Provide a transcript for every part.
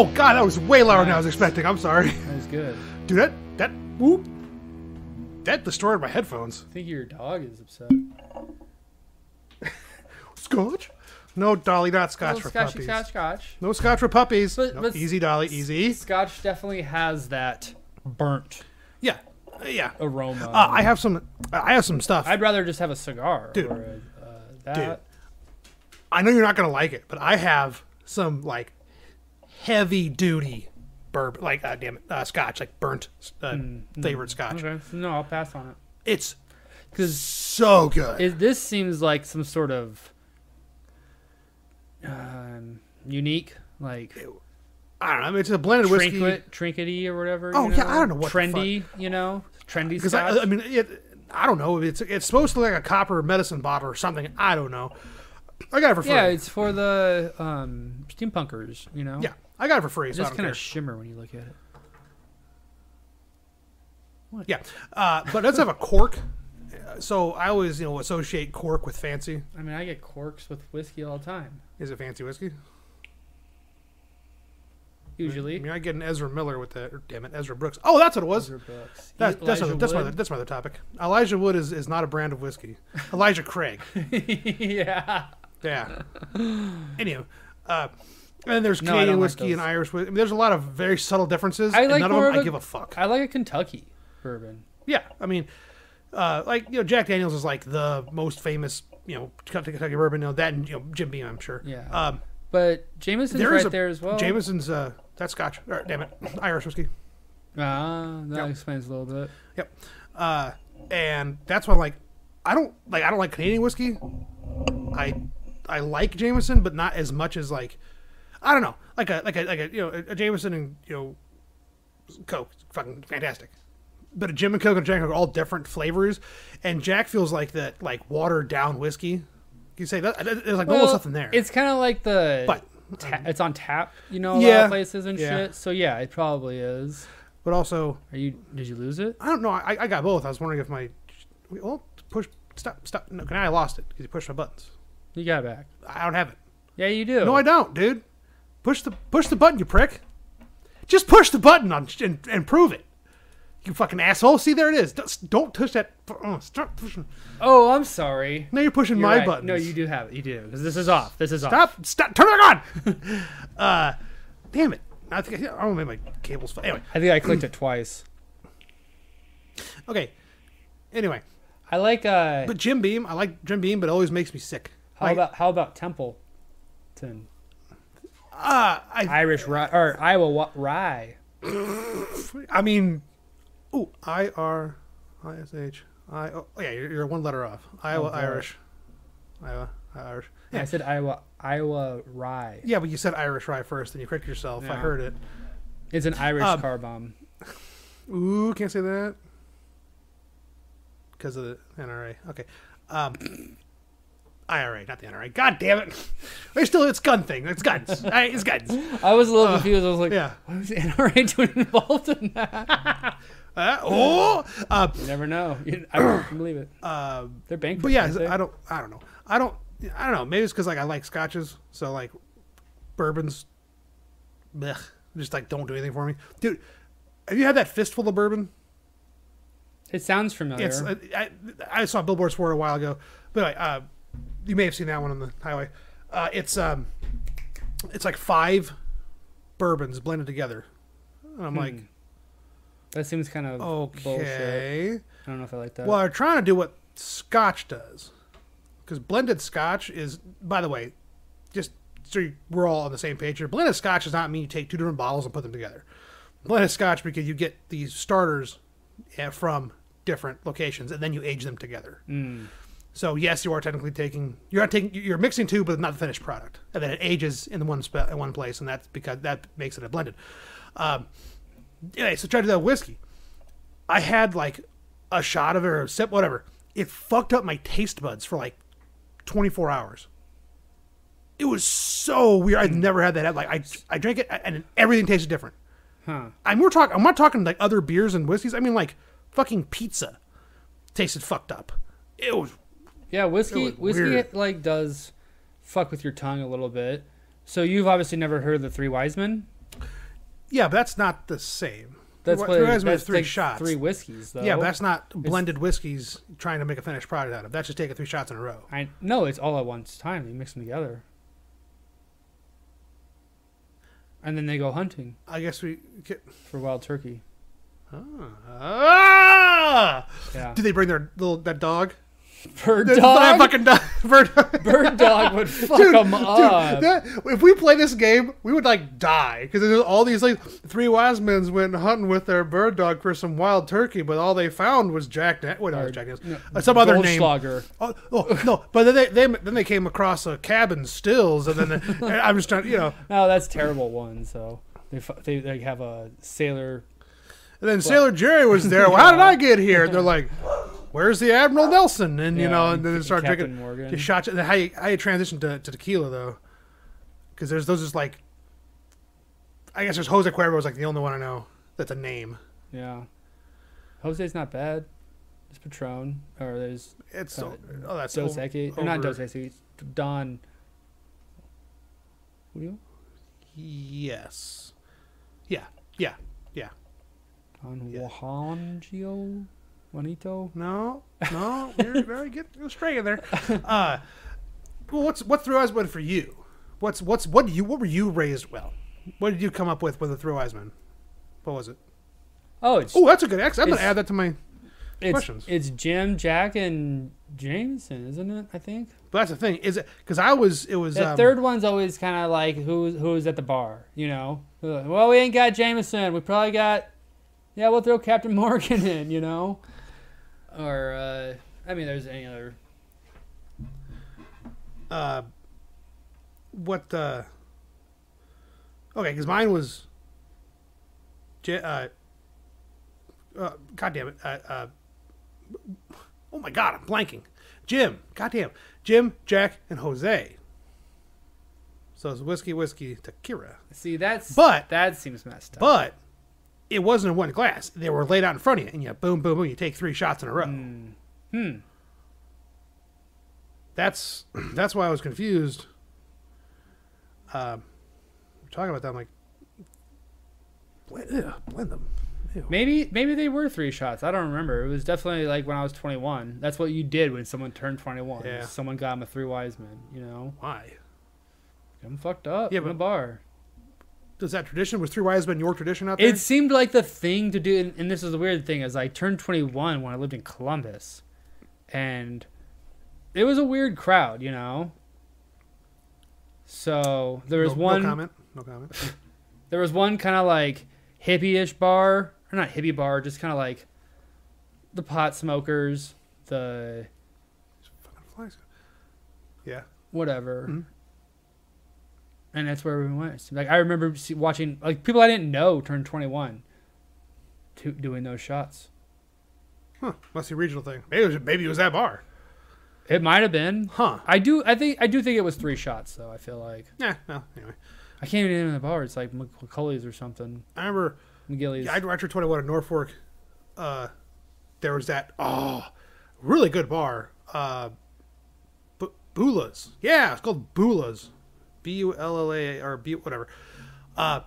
Oh God, that was way louder than I was expecting. I'm sorry. That was good. Dude, that destroyed my headphones. I think your dog is upset. Scotch? No, Dolly, not Scotch for puppies. Scotch. No Scotch for puppies. But easy, Dolly, easy. Scotch definitely has that burnt Yeah. aroma. I have some stuff. I'd rather just have a cigar. Dude. Or that. Dude. I know you're not gonna like it, but I have some like heavy duty bourbon, like Scotch, like burnt flavored Scotch. Okay. No, I'll pass on it. It's Because so good. this seems like some sort of unique, like I don't know. I mean, it's a blended whiskey. trinkety or whatever. Oh, yeah, I don't know what the trendy. Trendy Because Scotch. I mean, I don't know. It's supposed to look like a copper medicine bottle or something. I don't know. I got it for free. Yeah, it's for the steampunkers. Yeah, I got it for free. It So just kind of shimmer when you look at it. What? Yeah, but it does have a cork. So I always, associate cork with fancy. I mean, I get corks with whiskey all the time. Is it fancy whiskey? Usually. I mean, I get an Ezra Miller with that. Or, damn it, Ezra Brooks. Oh, that's what it was. Ezra Brooks. That's my other topic. Elijah Wood is not a brand of whiskey. Elijah Craig. Yeah. Yeah. Anyway, and there's Canadian whiskey like and Irish whiskey. I mean, there's a lot of very subtle differences. I like and none of them I give a fuck. I like a Kentucky bourbon. Yeah, I mean, Jack Daniels is like the most famous, Kentucky bourbon. That and Jim Beam, I'm sure. Yeah. But Jameson's right there as well. Jameson's that's Scotch. Damn it, Irish whiskey. That explains a little bit. Yep. And that's why I don't like Canadian whiskey. I like Jameson, but not as much as I don't know, a Jameson and Coke, fucking fantastic. But a Jim and Coke and Jack are all different flavors, and Jack feels like that watered down whiskey. You say that there's no stuff in there. It's kind of like it's on tap, a lot of places and shit. So yeah, it probably is. But also, did you lose it? I don't know. I got both. I was wondering if stop. No, I lost it because you pushed my buttons. You got it back. I don't have it. Yeah, you do. No, I don't, dude. Push the button, you prick. Just push the button and prove it. You fucking asshole. See, there it is. Don't touch that. Stop pushing. Oh, I'm sorry. Now you're pushing my right. buttons. No, you do have it. You do. Because this is off. Stop. Turn it on. Damn it. I don't know, maybe my cable's fine. Anyway. I think I clicked it twice. Okay. Anyway. I like But Jim Beam, I like Jim Beam, but it always makes me sick. How about Templeton? Irish rye or Iowa rye. I mean, IRISH. Oh yeah, you're one letter off. Iowa Irish. Iowa Irish. Yeah. I said Iowa rye. Yeah, but you said Irish rye first, and you corrected yourself. Yeah. I heard it. It's an Irish car bomb. Ooh, can't say that because of the NRA. Okay. IRA, not the NRA. God damn it! It's gun thing. It's guns. It's guns. I was a little confused. I was like, yeah. What was the NRA doing involved in that? You never know. I can believe it. They're bankrupt. But yeah, I don't know. I don't know. Maybe it's because I like scotches, so bourbons, blech, just don't do anything for me, dude. Have you had that fistful of bourbon? It sounds familiar. I saw billboards for it a while ago, but anyway, you may have seen that one on the highway. It's like 5 bourbons blended together. And I'm like, that seems kind of okay. Bullshit. I don't know if I like that. Well, they're trying to do what Scotch does, because blended Scotch is, by the way, just so we're all on the same page here. Blended Scotch does not mean you take 2 different bottles and put them together. Blended Scotch because you get these starters from different locations and then you age them together. So yes, you are technically you're mixing 2, but not the finished product, and then it ages in one place, and that's because that makes it a blended. Anyway, so try to do that with whiskey. I had a shot of it or a sip, whatever. It fucked up my taste buds for 24 hours. It was so weird. I'd never had that. I drank it and everything tasted different. Huh. I'm not talking other beers and whiskeys. I mean fucking pizza tasted fucked up. It was. Yeah, whiskey does fuck with your tongue a little bit. So you've obviously never heard of the 3 Wise Men? Yeah, but that's not the same. That's what that's three like shots. 3 whiskeys, though. Yeah, but that's not blended whiskeys trying to make a finished product out of. That's just taking 3 shots in a row. No, it's all at once time. You mix them together. And then they go hunting. I guess for wild turkey. Ah! Yeah. Do they bring that dog? Bird dog? That fucking dog. Bird dog would fuck them up. If we play this game, we would like die because there's all these like 3 wise men went hunting with their bird dog for some wild turkey, but all they found was Jack. Wait, no, Jack Daniels. Some other name. Goldschlager. Oh no! But then they came across a cabin stills, and then I'm just trying, No, that's terrible one. So they have a sailor. And then Sailor Jerry was there. Well, how did I get here? And they're like, where's the Admiral Nelson? And and then they start drinking. Morgan. Just shots. And then how you transition to tequila though? Because there's those just like, I guess there's Jose Cuervo is like the only one I know that's a name. Yeah, Jose's not bad. There's Patron, or there's that's Dos Equis. Equis, not Dos Equis. Don. Julio? Yes. Yeah. Don Juanito? No, you're very good. You're straight in there. Well, what's Three Wise Men for you? What were you raised? Well, what did you come up with a Three Wise Men? What was it? Oh, that's a good X. I'm gonna add that to my questions. It's Jim, Jack, and Jameson, isn't it? I think. But that's the thing. Is it because it was the third one's always kind of like who's at the bar, Well, we ain't got Jameson. We probably got. Yeah, we'll throw Captain Morgan in, Or, there's any other. Okay, because mine was. God damn it. Oh my God, I'm blanking. Jim. Goddamn. Jim, Jack, and Jose. So it's whiskey, tequila. See, that seems messed up. But it wasn't in one glass. They were laid out in front of you, and you boom, boom, boom. You take 3 shots in a row. That's why I was confused. Talking about that, I'm like, blend them. Ew. Maybe they were 3 shots. I don't remember. It was definitely like when I was 21. That's what you did when someone turned 21. Yeah. Someone got him a 3 wise men. Why? I'm fucked up in a bar. Does that tradition, was 3 wise men your tradition out there? It seemed like the thing to do, and this is the weird thing, is I turned 21 when I lived in Columbus, and it was a weird crowd, So there was one. No comment. There was one kind of like hippie-ish bar, or not hippie bar, just kind of like the pot smokers, the fucking flies. Yeah. Whatever. Mm-hmm. And that's where we went. Like I remember watching like people I didn't know turn 21 doing those shots. Huh. Must be a regional thing. Maybe it was that bar. It might have been. Huh. I do think it was 3 shots though, I feel like. Yeah, well, anyway. I can't even name the bar. It's like McCully's or something. I remember McGilly's. I turned 21 in Norfolk. There was that really good bar. Boula's. Yeah, it's called Boula's. Bulla or B whatever. The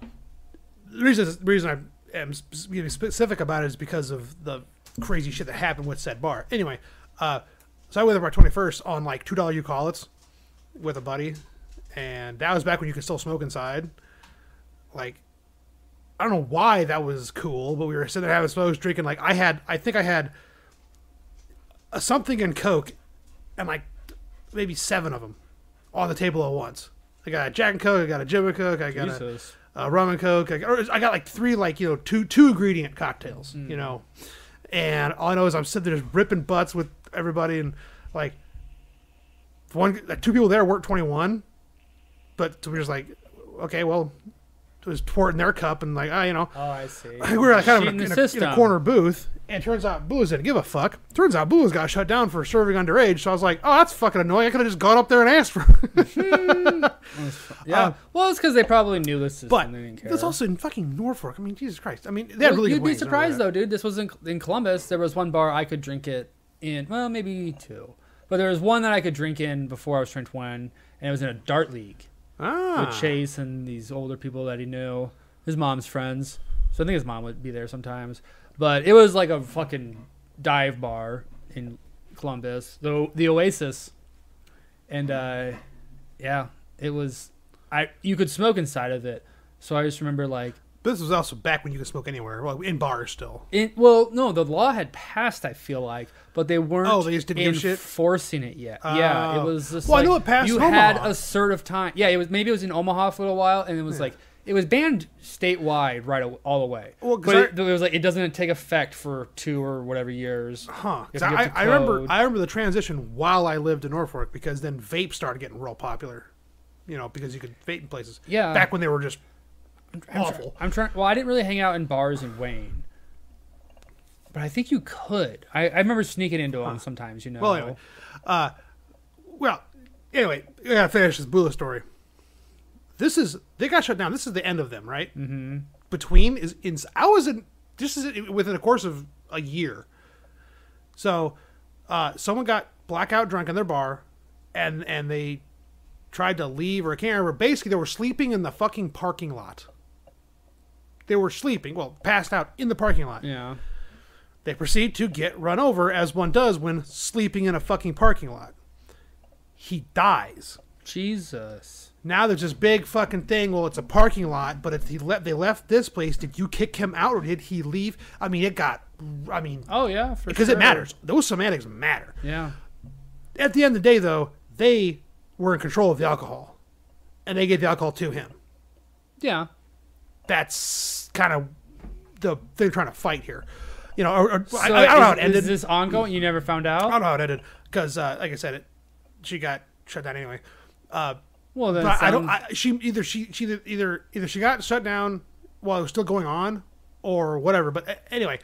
reason I am being specific about it is because of the crazy shit that happened with said bar. Anyway, so I went there for my 21st on like $2 you call it's with a buddy, and that was back when you could still smoke inside. Like, I don't know why that was cool, but we were sitting there having smokes, drinking. Like I think I had a something and Coke, and like maybe 7 of them on the table at once. I got a Jack and Coke, I got a Jim and Coke, I got a rum and Coke. I got like 3 like two ingredient cocktails, and all I know is I'm sitting there just ripping butts with everybody, and like 2 people there weren't 21, but so we were just like, okay, well, it was pouring their cup and like, Oh, I see. We were like kind of in a corner booth, and it turns out Boo's didn't give a fuck. Turns out Boo's got shut down for serving underage, so I was like, oh, that's fucking annoying. I could have just gone up there and asked for Yeah. Well, it's because they probably knew this system. But they didn't care. it's also in fucking Norfolk. I mean, Jesus Christ. I mean, they had really good You'd be wings surprised, though, dude. This was in Columbus. There was one bar I could drink it in. Well, maybe 2. But there was one that I could drink in before I was turned 21, and it was in a dart league. With Chase and these older people that he knew. his mom's friends. So I think his mom would be there sometimes. But it was like a fucking dive bar in Columbus, the Oasis. And yeah, it was. You could smoke inside of it. So I just remember like. This was also back when you could smoke anywhere. Well, in bars still. Well, no, the law had passed, I feel like, but they weren't they just didn't give a shit? enforcing it yet. Yeah, it was just I know it passed you in had Omaha. a certain time. Yeah, it was in Omaha for a little while, and it was like it was banned statewide all the way. Well, but it was like it doesn't take effect for 2 or whatever years. Huh? You have to get the I remember code. the transition while I lived in Norfolk, because then vape started getting real popular. You know, because you could vape in places. Yeah. Back when they were just awful. I'm trying. Well, I didn't really hang out in bars in Wayne, but I think you could. I remember sneaking into them sometimes. You know. Well, anyway, we gotta finish this Bula story. They got shut down. This is the end of them, right? Mm-hmm. This is within a course of a year. So, someone got blackout drunk in their bar, and they tried to leave, or I can't remember. Basically, they were sleeping in the fucking parking lot. They were sleeping, passed out in the parking lot. Yeah. They proceed to get run over, as one does when sleeping in a fucking parking lot. He dies. Jesus. Now there's this big fucking thing. Well, it's a parking lot, but if they left this place, did you kick him out or did he leave? I mean, Oh yeah, for because sure. it matters. Those semantics matter. Yeah. At the end of the day, though, they were in control of the alcohol, and they gave the alcohol to him. Yeah. That's kind of the thing trying to fight here. You know, So I don't know how it ended. Is this ongoing? You never found out? I don't know how it ended because, like I said, she got shut down anyway. Well, then But I don't. She got shut down while it was still going on, or whatever. But anyway,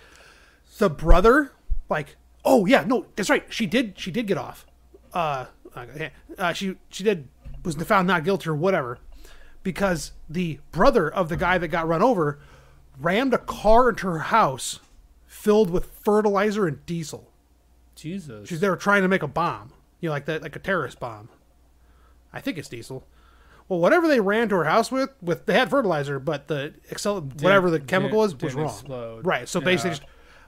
the brother, like, oh yeah, no, that's right. She did get off. She was found not guilty or whatever, because the brother of the guy that got run over rammed a car into her house filled with fertilizer and diesel. Jesus. They were trying to make a bomb, like a terrorist bomb. I think it's diesel. Well, whatever they ran to her house with they had fertilizer, but whatever the chemical was wrong. Explode. Right. So basically,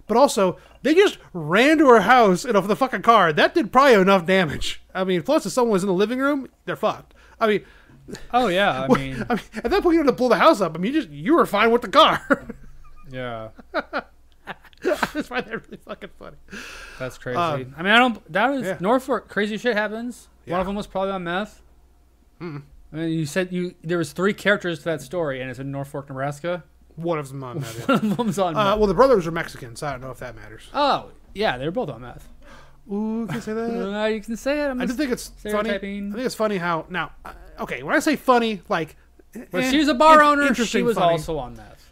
but also they just ran to her house in the fucking car. That did probably enough damage. I mean, plus if someone was in the living room, they're fucked. I mean, oh yeah. I mean, at that point you had to blow the house up. I mean, you were fine with the car. Yeah. That's why they're really fucking funny. That's crazy. I mean, Yeah. Norfolk. Crazy shit happens. Yeah. One of them was probably on meth. I mean, you said there was 3 characters to that story, and it's in Norfolk, Nebraska. One of them on meth. One of them's on meth. Well, the brothers are Mexican, so I don't know if that matters. Oh, yeah, they're both on meth. Ooh, can I say that? You can say it. I just think it's funny. stereotyping. I think it's funny how now. Okay, when I say funny, like, When she was a bar owner, interesting she was funny. also on meth.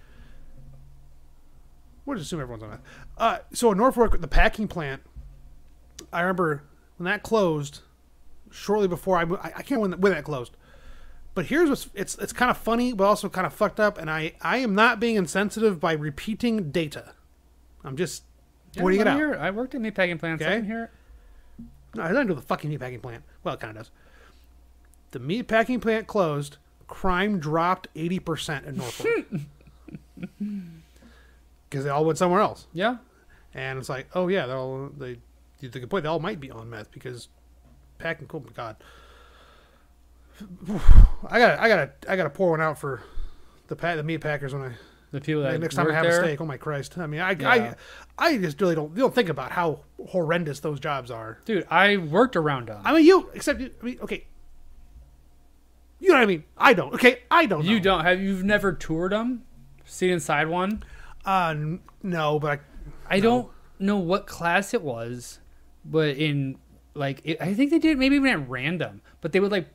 We'll just assume everyone's on that. So in Norfolk, the packing plant, I remember when that closed, shortly before I can't remember when that closed. But here's what's it's kind of funny, but also kind of fucked up. And I am not being insensitive by repeating data. I'm just pointing it out. I worked at meatpacking plants. Okay. I can hear it. No, I don't do the fucking meatpacking plant. Well, it kind of does. The meatpacking plant closed. Crime dropped 80% in Norfolk. Because they all went somewhere else. Yeah. And it's like, oh yeah, they all might be on meth because packing. Oh my god, I gotta pour one out for the meat packers when The people that next time I have there. a steak. Oh my Christ! I mean, Yeah. I just really don't think about how horrendous those jobs are. Dude, I worked around them. I mean, okay. You know what I mean? I don't. Okay, I don't. You know. don't you've never toured them? Seen inside one? No, but I don't know what class it was, but I think they did maybe even at random, but they would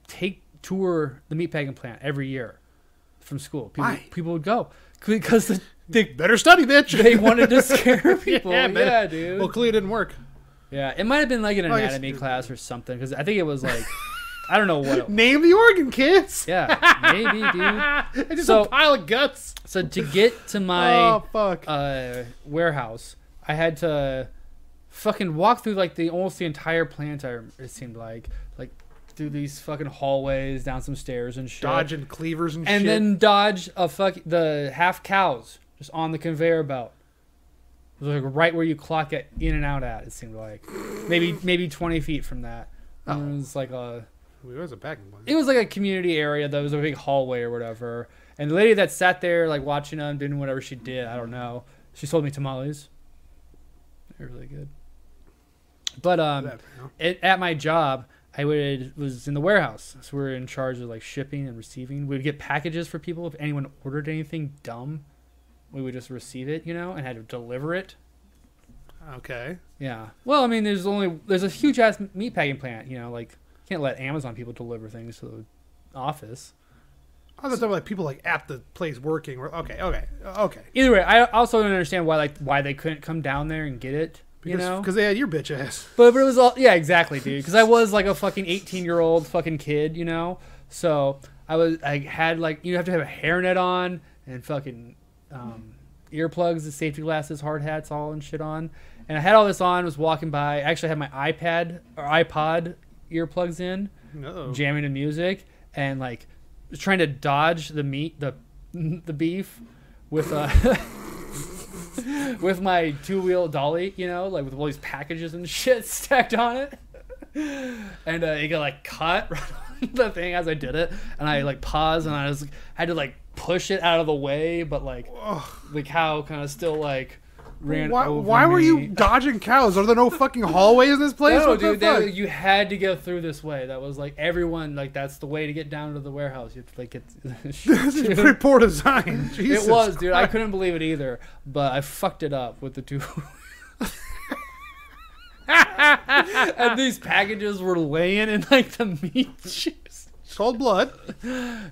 tour the meatpacking plant every year from school. Why? People would go because they better study, bitch. they wanted to scare people. Yeah, dude. Well, clearly it didn't work. Yeah, it might have been like an I guess- anatomy class or something because I think it was like I don't know what. It, Name the organ, kids. yeah, maybe, dude. It's just So- a pile of guts. So to get to my Oh fuck. warehouse, I had to fucking walk through almost the entire plant. It seemed like through these fucking hallways, down some stairs and shit. Dodging cleavers and shit. And then dodge the half cows just on the conveyor belt. It was like right where you clock it in and out at, it seemed like. Maybe 20 feet from that. And it was like a... It was a packing place. It was like a community area that was a big hallway or whatever. And the lady that sat there like watching them, doing whatever she did, I don't know. She sold me tamales. They're really good. But at my job, was in the warehouse. So we were in charge of like shipping and receiving. We would get packages for people. If anyone ordered anything dumb, we would just receive it, and had to deliver it. Okay. Yeah. Well, I mean, there's a huge ass meat packing plant. Like you can't let Amazon people deliver things to the office. I thought like people like at the place working. Okay. Either way, I also don't understand why they couldn't come down there and get it. Because they had your bitch ass. But it was all exactly, dude. Because I was like a fucking 18-year-old fucking kid, So I had like you have to have a hairnet on and fucking earplugs, the safety glasses, hard hats, all and shit on. And I had all this on. Was walking by. I actually had my iPod earplugs in, jamming to music, and like was trying to dodge the beef with with my two-wheel dolly, like with all these packages and shit stacked on it. And it got like caught right on the thing as I did it, and I like paused and I had to like push it out of the way, but like the cow kind of still like ran over Why were you dodging cows? Are there no fucking hallways in this place? No, dude, you had to go through this way. That was like everyone, like that's the way to get down to the warehouse. You have to like get. This is pretty poor design. Jesus it was, dude. Christ. I couldn't believe it either, but I fucked it up with the two. And these packages were laying in like the meat juice. Cold blood.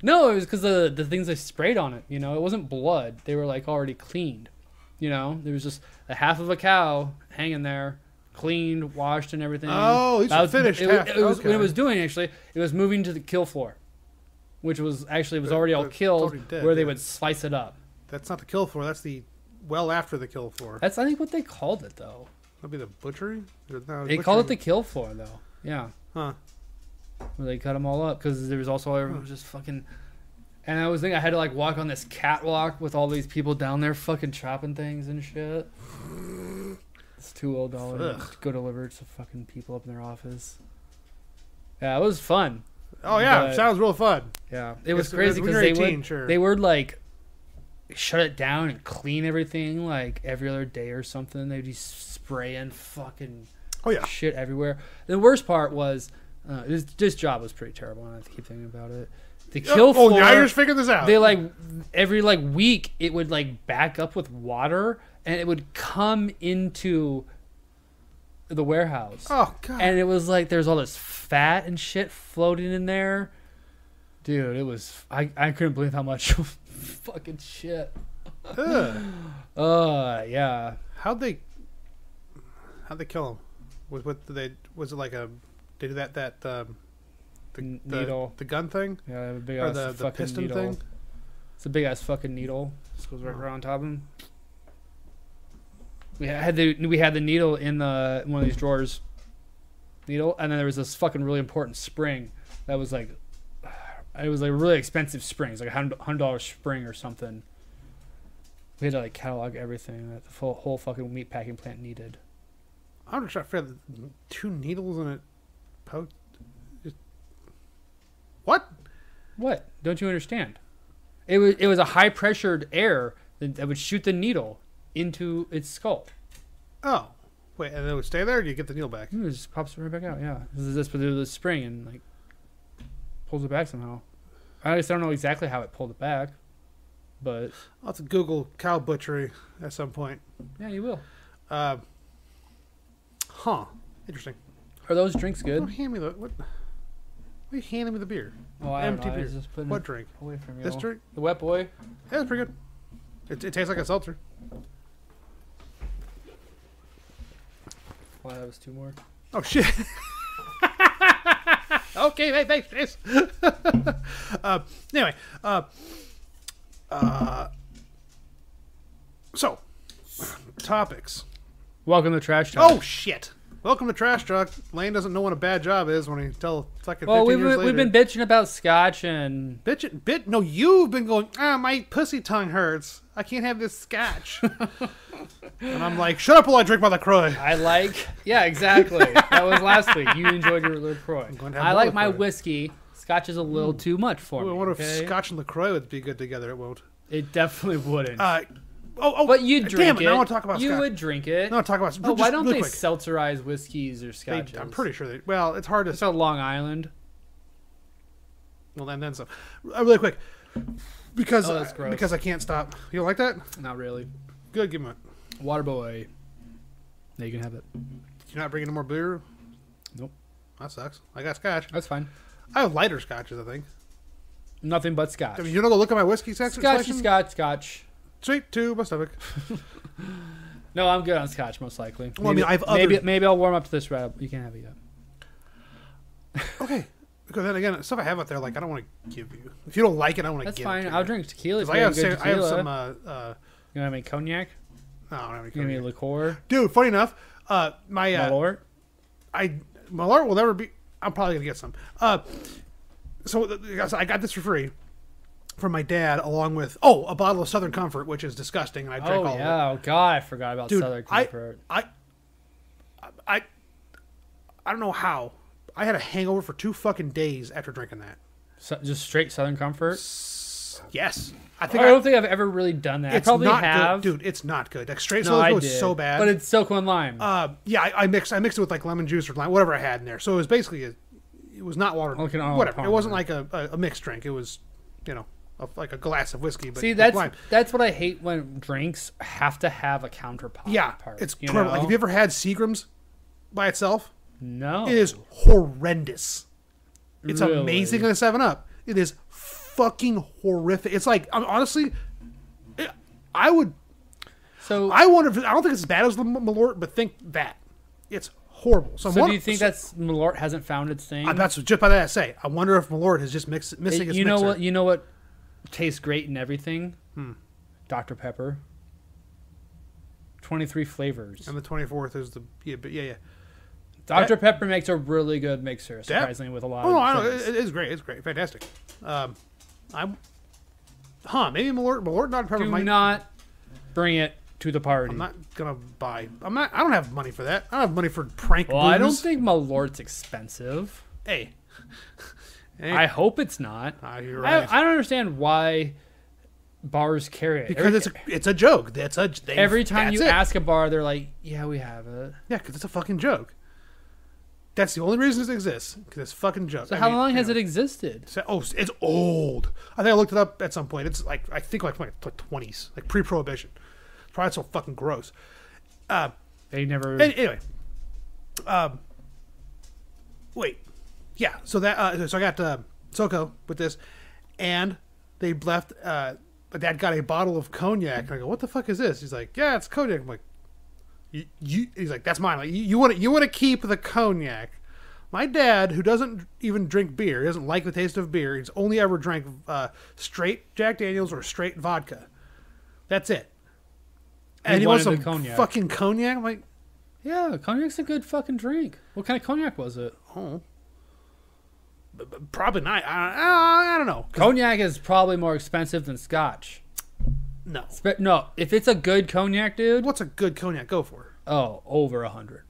No, it was because the things I sprayed on it. It wasn't blood. They were like already cleaned. There was just a half of a cow hanging there, cleaned, washed, and everything. Oh, it's finished. It was when it was doing it was moving to the kill floor, which was already all killed, dead, where they would slice it up. That's not the kill floor. That's the after the kill floor. That's I think what they called it though. That'd be the butchery. They called it the kill floor though. Yeah. Huh. Where they cut them all up because there was also everyone was just fucking. And I was thinking I had to like walk on this catwalk with all these people down there fucking chopping things and shit. It's $2 to go deliver to fucking people up in their office. Yeah, it was fun. Oh yeah, sounds real fun. Yeah, it was crazy because they would like shut it down and clean everything like every other day or something. They'd be spraying fucking shit everywhere. The worst part was this job was pretty terrible, and I keep thinking about it. The kill floor. Oh, now you're just figuring this out. They like every like week it would like back up with water and it would come into the warehouse. Oh god. And it was like there's all this fat and shit floating in there. Dude, it was I couldn't believe how much fucking shit. Yeah. How'd they kill him? Was it like a they do that the needle, the gun thing, yeah, the big or ass the fucking piston needle. thing? It's a big ass fucking needle. This goes right around top of him. We had the needle in one of these drawers, and then there was this fucking really important spring that was like, it was like a really expensive spring. It's like $100 spring or something. We had to like catalog everything that the whole fucking meat packing plant needed. I'm just trying to figure out 2 needles in it. What? What? Don't you understand? It was a high pressured air that would shoot the needle into its skull. Oh, wait, and it would stay there, or do you get the needle back? It just pops right back out. Yeah, this is with the spring and like pulls it back somehow. I just don't know exactly how it pulled it back, but I'll have to Google cow butchery at some point. Yeah, you will. Interesting. Are those drinks good? Don't hand me the what? Why are you handing me the beer? Oh, I Empty don't know. beer. I was just putting What drink? away from you. This drink? The Wet Boy. Yeah, it's pretty good. It tastes like a seltzer. Well, that was 2 more. Oh shit. Okay, thanks, Chris. Anyway, so topics. Welcome to Trash Talk. Oh shit. Welcome to Trash Talk. Lane doesn't know what a bad job is when he tell fucking 15 Well, years later. we've been bitching about Scotch and No, you've been going, my pussy tongue hurts. I can't have this Scotch. And I'm like, shut up while I drink my LaCroix. yeah, exactly. That was last week. You enjoyed your LaCroix. I like my whiskey. Scotch is a little too much for me. I wonder if Scotch and LaCroix would be good together. It won't. It definitely wouldn't. But you'd drink damn it. it. Now I want to talk about Scotch. You would drink it. No, talk about. Why don't they seltzerize whiskeys or scotches? I'm pretty sure they. Well, it's hard to. It's on Long Island. Well, then some. Really quick, because that's gross. because I can't stop. You don't like that? Not really. Good, give me it. Waterboy. Yeah, you can have it. You're not bringing any more beer? Nope. That sucks. I got Scotch. That's fine. I have lighter Scotches, I think. Nothing but Scotch. I mean, you don't go look at my whiskey section. Scotch. Straight to my stomach. No, I'm good on Scotch, most likely. Well, maybe, I mean, I've maybe I'll warm up to this right. You can't have it yet. Okay. Because then again, stuff I have out there, like I don't want to give you. If you don't like it, I don't want to give it. That's fine. I'll drink tequila. I have tequila. I have some. You want any cognac? No, I don't have any You want any cognac. liqueur? Dude, funny enough, my Malort? Malort will never be. I'm probably gonna get some. So I got this for free from my dad, along with a bottle of Southern Comfort, which is disgusting, and I drank all of it. Oh god, I forgot about Dude, Southern Comfort. I don't know how. I had a hangover for 2 fucking days after drinking that. So, just straight Southern Comfort? Yes. I don't think I've ever really done that. I probably not have. Good. Dude, it's not good. Like straight Southern was so bad. But it's SoCo and lime. Yeah, I mixed it with like lemon juice or lime, whatever I had in there. So it was basically it was not water. Whatever. It wasn't like a mixed drink. It was, like a glass of whiskey. But see, that's what I hate when drinks have to have a counterpart. Yeah, it's terrible. Like, have you ever had Seagram's by itself? No. It is horrendous. It's Really? amazing in a 7-Up. It is fucking horrific. It's like, honestly, I would. So I wonder if I don't think it's as bad as the Malort, but think that it's horrible. So do you think that's Malort hasn't found its thing? That's just by that I say. I wonder if Malort is just missing its mixer. You know what tastes great in everything? Dr. Pepper. 23 flavors. And the 24th is the yeah. Dr. Pepper makes a really good mixer, surprisingly, with a lot of things. It is great. It's great. Fantastic. Maybe Malort Dr. Pepper Do not bring it to the party. I'm not going to buy. I don't have money for that. I don't have money for prank booze. I don't think Malort's expensive. Hey. I hope it's not. You're right. I don't understand why bars carry it. Because it's a joke. Every time you ask a bar, they're like, yeah, we have it. Yeah, because it's a fucking joke. That's the only reason it exists, because it's a fucking joke. So how long has it existed? It's old. I think I looked it up at some point. It's like, I think like 20s, like pre-prohibition. It's probably so fucking gross. They never... Anyway. Wait. Yeah, so so I got SoCo with this, and they left, my dad got a bottle of cognac, and I go, what the fuck is this? He's like, yeah, it's cognac. I'm like, he's like, that's mine. Like, you want to keep the cognac. My dad, who doesn't even drink beer, he doesn't like the taste of beer. He's only ever drank straight Jack Daniels or straight vodka. That's it. And he wants some fucking cognac. I'm like, yeah, cognac's a good fucking drink. What kind of cognac was it? Oh, probably not. I don't know. Cognac is probably more expensive than Scotch. No. No, if it's a good cognac, dude. What's a good cognac go for? Oh, over 100.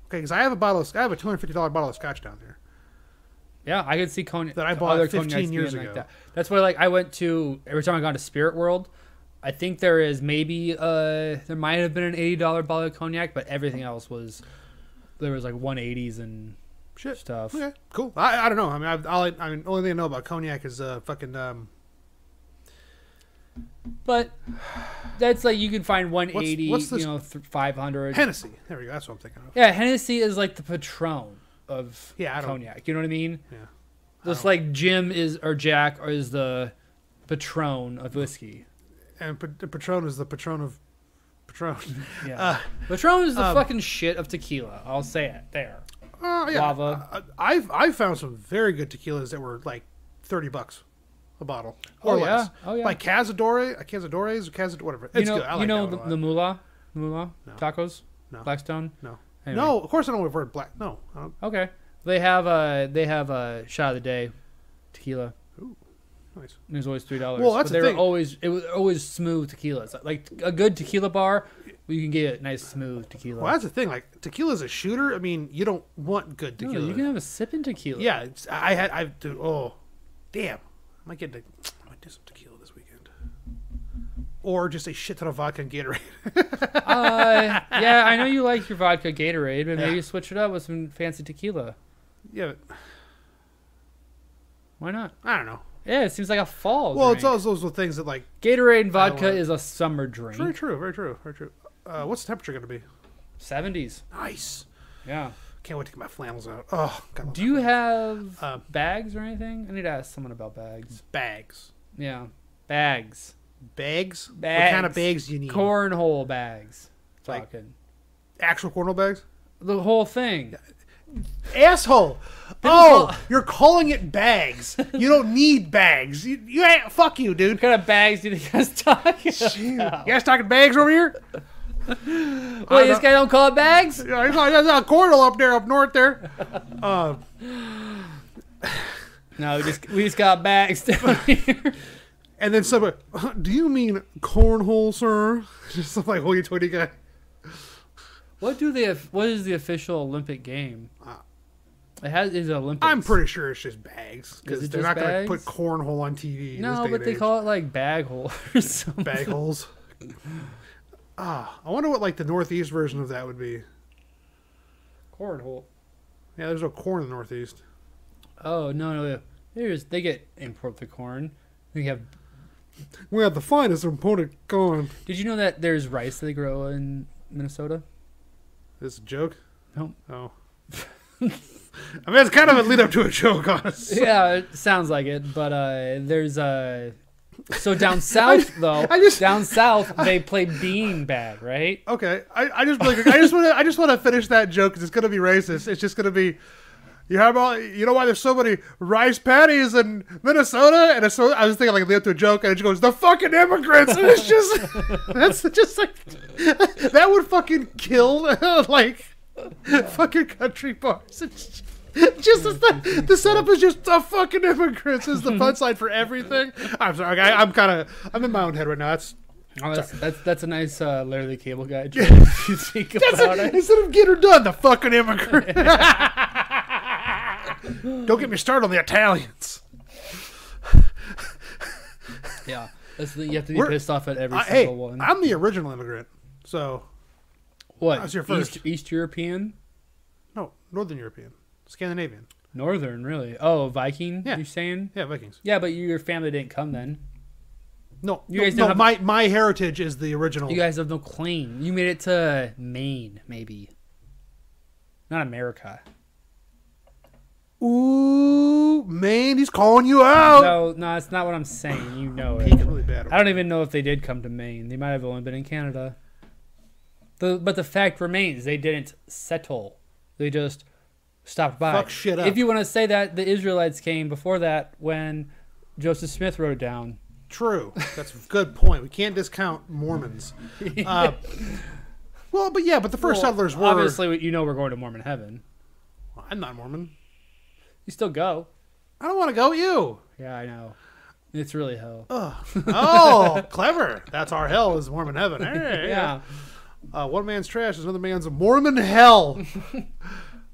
Okay, because I have a $250 bottle of Scotch down there. Yeah, I could see cognac that I bought 15 years ago. Like that. That's why, like, I went to every time I got to Spirit World. I think there is maybe there might have been an $80 bottle of cognac, but everything else there was like 180s and shit stuff. Okay, cool. I don't know. I mean, only thing I know about cognac is fucking. But that's like you can find 180, what's this? 500. Hennessy. There we go. That's what I'm thinking of. Yeah, Hennessy is like the Patron of cognac. You know what I mean? Yeah. Just like Jim or Jack is the Patron of whiskey. And Patron is the Patron of Patron. Yeah. Patron is the fucking shit of tequila. I'll say it there. Yeah. Lava. I've found some very good tequilas that were like $30 a bottle or less. Oh yeah. Like Cazadores, whatever. It's good. I like the Moolah tacos? No. Blackstone? No. Anyway. No, of course I don't know word black. No. I don't. Okay. They have a shot of the day tequila. Ooh, nice. There's always $3. Well, that's but the thing. It was always smooth tequila. It's like a good tequila bar, you can get nice smooth tequila. Well, that's the thing. Like tequila's a shooter. I mean, you don't want good No, tequila. you can have a sip in tequila. Yeah, dude. Oh, damn. I might do some tequila this weekend, or just a shit ton of vodka and Gatorade. Yeah, I know you like your vodka Gatorade, but maybe Yeah. switch it up with some fancy tequila. Yeah, Why not? I don't know. Yeah, it seems like a fall. Well, drink. it's all those little things that like. Gatorade and vodka like- is a summer drink. Very true. Very true. Very true. What's the temperature going to be? 70s. Nice. Yeah. Can't wait to get my flannels out. Oh, God. Do you have bags? bags or anything? I need to ask someone about bags. Bags? Yeah, bags. What Bags. kind of bags do you need? Cornhole bags. Like- Talking. Actual cornhole bags? The whole thing. Asshole! Oh, you're calling it bags. You don't need bags. You ain't. Fuck you, dude. What kind of bags do you guys talking You about? guys talking bags over here? Wait, this guy don't call it bags? Yeah, there's a cornhole up north there. No, we just got bags down here. And then somebody, do you mean cornhole, sir? Just some like hoity-toity guy. What is the official Olympic game? Is it Olympics? I'm pretty sure it's just bags Is because it they're just not going to bags? put cornhole on TV. No, but they call it like bag hole or something. bag holes. I wonder what like the Northeast version of that would be. Cornhole. Yeah, there's no corn in the Northeast. Oh no! They get import the corn. We have. We have the finest imported corn. Did you know that there's rice that they grow in Minnesota? This is a joke? No. Oh. I mean, it's kind of a lead up to a joke, honestly. Yeah, it sounds like it, but there's so down south down south they play bean bag, right? Okay, I just want to finish that joke because it's gonna be racist. It's just gonna be, you know why there's so many rice patties in Minnesota? And it's so I was thinking like lead up to a joke, and it just goes the fucking immigrants, and it's just that's just like that would fucking kill like fucking country bars. It's just the setup is just the fucking immigrants is the punchline for everything. I'm sorry, I'm in my own head right now. That's a nice Larry the Cable Guy joke. If you think about it. Instead of get her done, the fucking immigrant. Don't get me started on the Italians. Yeah, you have to be pissed off at every Hey, single one. I'm the original immigrant. So What? That's your first. East European? no, Northern European, Scandinavian. Northern, really? Oh, Viking? Yeah. You're saying? Yeah, Vikings. Yeah, but your family didn't come then. No, You guys don't have- my heritage is the original. You guys have no claim. You made it to Maine, maybe. Not America. Ooh, man, he's calling you out. No, that's not what I'm saying. You know it. Peeking really bad. I don't even know if they did come to Maine. They might have only been in Canada. But the fact remains, they didn't settle. They just stopped by. Fuck shit up. If you want to say that, the Israelites came before that when Joseph Smith wrote it down. True. That's a good point. We can't discount Mormons. Well, but the first settlers were. Obviously, you know we're going to Mormon heaven. I'm not Mormon. You still go. I don't want to go with you. Yeah, I know. It's really hell. Oh, clever. That's our hell is Mormon heaven. Hey, Yeah. one man's trash is another man's Mormon hell.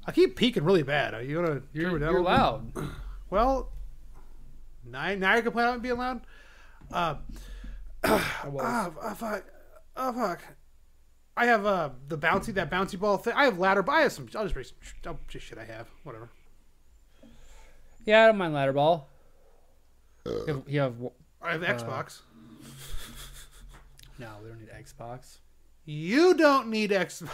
I keep peeking really bad. Are you gonna? You're turn me down? loud. Well, now you're complaining about me being loud. I was. Fuck. I have that bouncy ball thing. I have ladder. I have some. I'll just bring some. Just shit I have. Whatever. Yeah, I don't mind ladder ball. You have I have Xbox. no, we don't need Xbox. You don't need Xbox.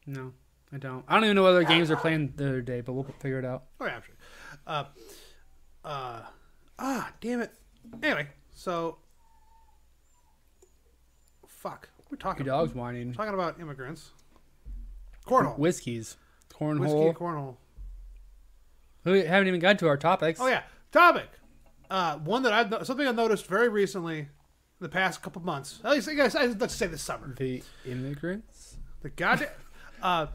No, I don't. I don't even know what other games they're playing the other day, but we'll figure it out. Oh yeah, I'm sure. Damn it. Anyway, so fuck. We're talking. Your dog's whining. Talking about immigrants. Cornhole. Whiskeys. Cornhole. Whiskey and cornhole. We haven't even got to our topics. Oh yeah, topic. Something I noticed very recently. the past couple months. At least, I guess, let's say this summer. The Immigrants? The goddamn... oh,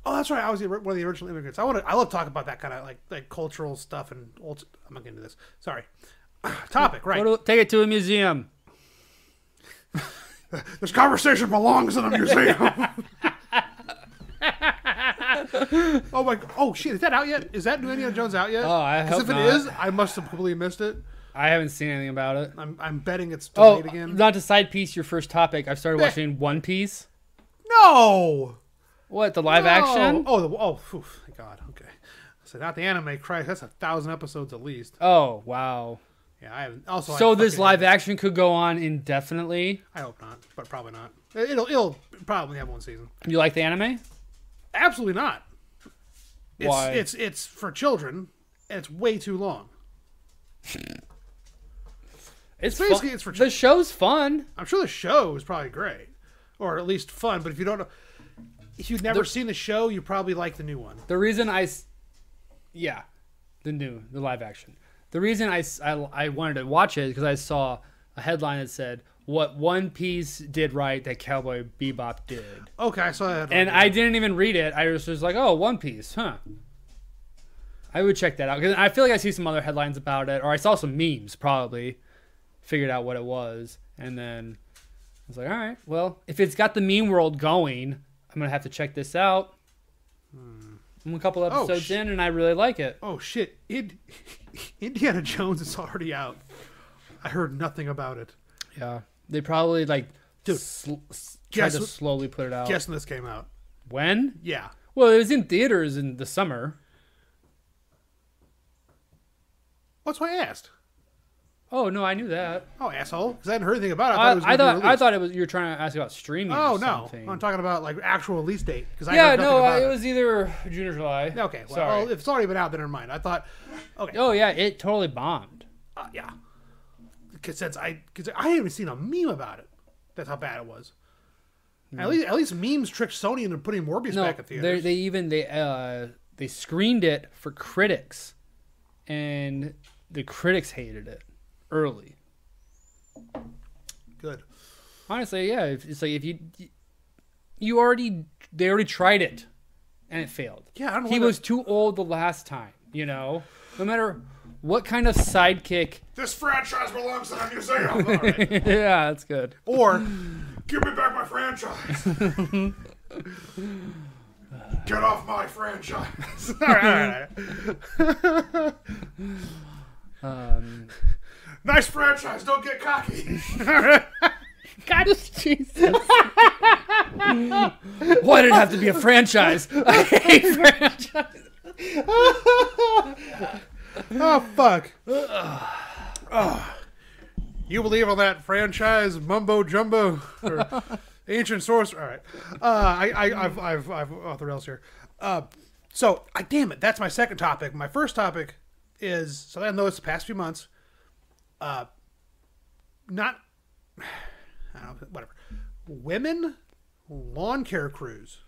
that's right. I was one of the original Immigrants. I love talking about that kind of like cultural stuff and old... I'm not getting into this. Sorry. Topic, right. Take it to a museum. This conversation belongs in a museum. Oh my! Oh shit! Is that out yet? Is that New Indiana Jones out yet? Oh, I hope if it not. is, I must have completely missed it. I haven't seen anything about it. I'm betting it's delayed again. Not to side piece your first topic. I've started watching One Piece. No. What, the live action? Oh, thank God. Okay. So not the anime. Christ, that's 1,000 episodes at least. Oh, wow. Yeah, I haven't. Also, so this live action could go on indefinitely? I hope not, but probably not. It'll probably have one season. You like the anime? Absolutely not. Why? It's for children, and it's way too long. It's basically fun. It's for the show's fun. I'm sure the show is probably great, or at least fun. But if you don't know, if you've never seen the show, you probably like the new one. The reason the live action. The reason I wanted to watch it is because I saw a headline that said what One Piece did right that Cowboy Bebop did. Okay, I saw that. And I didn't even read it. I was just like, oh, One Piece, huh? I would check that out because I feel like I see some other headlines about it, or I saw some memes probably. Figured out what it was, and then I was like, all right, well, if it's got the meme world going, I'm gonna have to check this out. I'm a couple episodes in, and I really like it. Oh shit! Indiana Jones is already out. I heard nothing about it. Yeah, they probably tried to slowly put it out. Guess when this came out? When? Yeah. Well, it was in theaters in the summer. That's why I asked. Oh no, I knew that. Oh, asshole! Because I hadn't heard anything about it. I thought it was you were trying to ask about streaming. Oh or no, something. I'm talking about like actual release date. Because I yeah, heard nothing about it was either June or July. Okay, well, sorry. if it's already been out, then never mind. I thought, okay. Oh yeah, it totally bombed. Yeah, because I hadn't even seen a meme about it. That's how bad it was. At least memes tricked Sony into putting Morbius back in theaters. They screened it for critics, and the critics hated it early. Good. Honestly, yeah. It's like if they already tried it, and it failed. Yeah, I don't know. He was too old the last time. No matter what kind of sidekick. This franchise belongs in a museum. All right. Yeah, that's good. Or give me back my franchise. Get off my franchise. All right. Nice franchise. Don't get cocky. God, Jesus. Why did it have to be a franchise? I hate franchise. Oh, fuck. Oh. You believe on that franchise mumbo jumbo or ancient source? All right. I've off the rails here. So, damn it. That's my second topic. My first topic is, so I noticed the past few months, whatever. Women lawn care crews.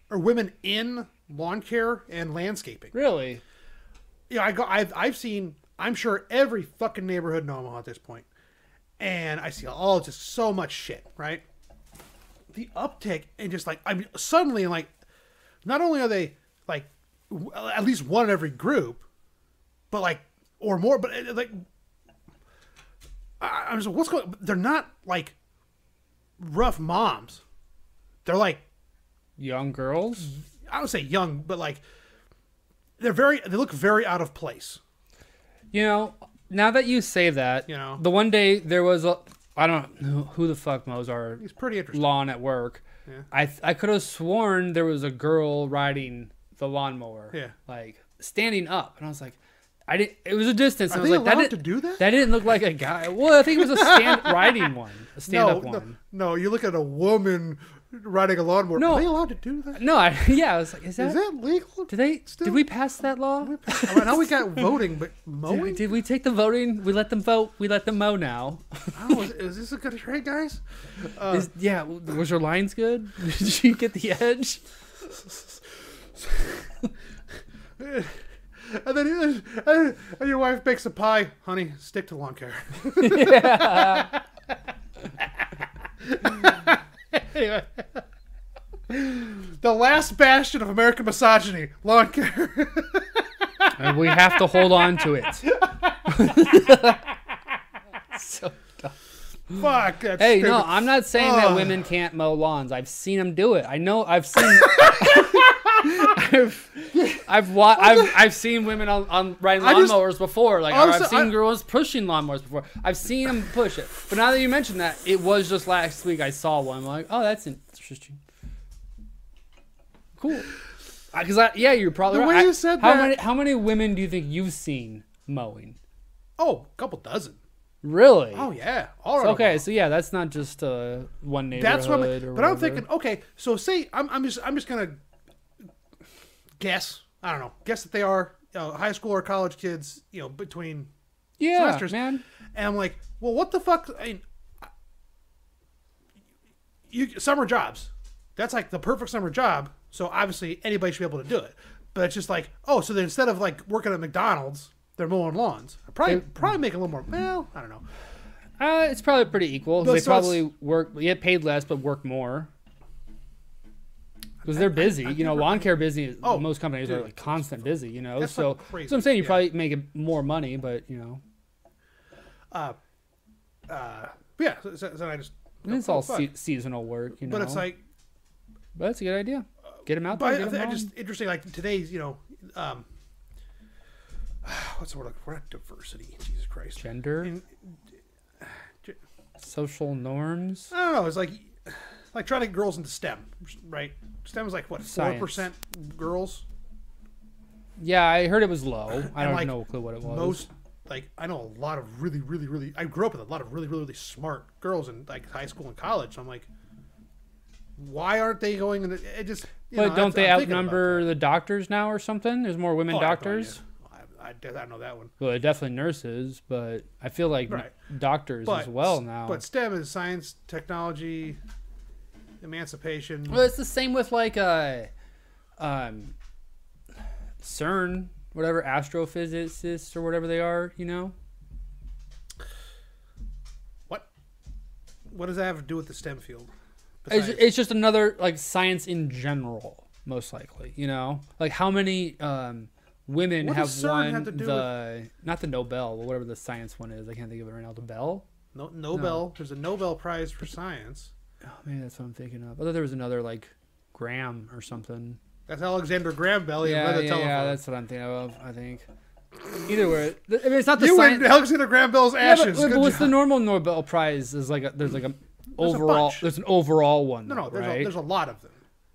Or women in lawn care and landscaping. Really? Yeah, I've seen, I'm sure every fucking neighborhood in Omaha at this point. And I see just so much shit, right? The uptick and just suddenly not only are they at least one in every group, but or more, but I'm just, what's going, they're not rough moms. They're young girls? I would say young, but they look very out of place. Now that you say that, the one day there was I don't know who the fuck mows our He's pretty interesting. lawn at work. Yeah. I could have sworn there was a girl riding the lawnmower. Yeah. Standing up. And I was like, it was a distance. Are and I they was like, allowed to do that? That didn't look like a guy. Well, I think it was a riding one. A stand-up one. No, you look at a woman riding a lawnmower. No. Are they allowed to do that? No, I was like, is that legal? Did we pass that law? I know we got voting, but mowing? Did we take the voting? We let them vote. We let them mow now. Is this a good trade, guys? Was your lines good? Did you get the edge? And then your wife bakes a pie. Honey, stick to lawn care. Yeah. Anyway. The last bastion of American misogyny, lawn care. And we have to hold on to it. So dumb. Fuck. That's Hey, stupid. no, I'm not saying that women can't mow lawns. I've seen them do it. I know. I've seen. I've seen women on riding lawnmowers before. Like honestly, I've seen girls pushing lawnmowers before. I've seen them push it. But now that you mentioned that, it was just last week I saw one. I'm like, oh, that's interesting. Cool. Because you're probably The right. way you said How many women do you think you've seen mowing? Oh, a couple dozen. Really? Oh yeah. All right. Okay, so yeah, that's not just one neighborhood. That's what. Or But I'm whatever. thinking. Okay, so say I'm just gonna guess. I don't know. Guess that they are high school or college kids. Between semesters. Man. And I'm like, well, what the fuck? I mean, summer jobs. That's like the perfect summer job. So obviously anybody should be able to do it. But it's just like, oh, so then instead of like working at McDonald's, they're mowing lawns. Probably make a little more. Well, I don't know. It's probably pretty equal. But They so probably get paid less, but work more. Because they're busy. Lawn care busy. Most companies are like constant busy, That's So, fucking crazy. so I'm saying you Yeah. probably make more money, but, Yeah. So I just. it's all fuck. seasonal work, But it's like. But that's a good idea. Get them out there. But Get 'em I mowing. just interesting. Like today's, what's the word? We're not diversity. Jesus Christ. Gender. Social norms. I don't know. It's like trying to get girls into STEM, right? STEM is like what, 4% girls. Yeah, I heard it was low. I don't like, know a clue what it was. Most I know a lot of really, really, really. I grew up with a lot of really, really, really smart girls in like high school and college. So I'm like, why aren't they going into it? Just But don't they outnumber the doctors now or something? There's more women doctors. I don't know that one. Well, they're definitely nurses, but I feel like Right. doctors as well now. But STEM is science, technology, emancipation. Well, it's the same with like CERN, whatever, astrophysicists or whatever they are, What does that have to do with the STEM field? It's just another like science in general, most likely. Like how many women What have does CERN have to won do not the Nobel, but whatever the science one is. I can't think of it right now. The Bell. Nobel. No. There's a Nobel Prize for science. Oh, maybe that's what I'm thinking of. I thought there was another like Graham or something. That's Alexander Graham Bell. Yeah, that's what I'm thinking of. I think. Either way, I mean, it's not the you science. win Alexander Graham Bell's ashes. But what's the normal Nobel Prize? Is like there's like a overall. There's an overall one. No, right? there's a lot of them.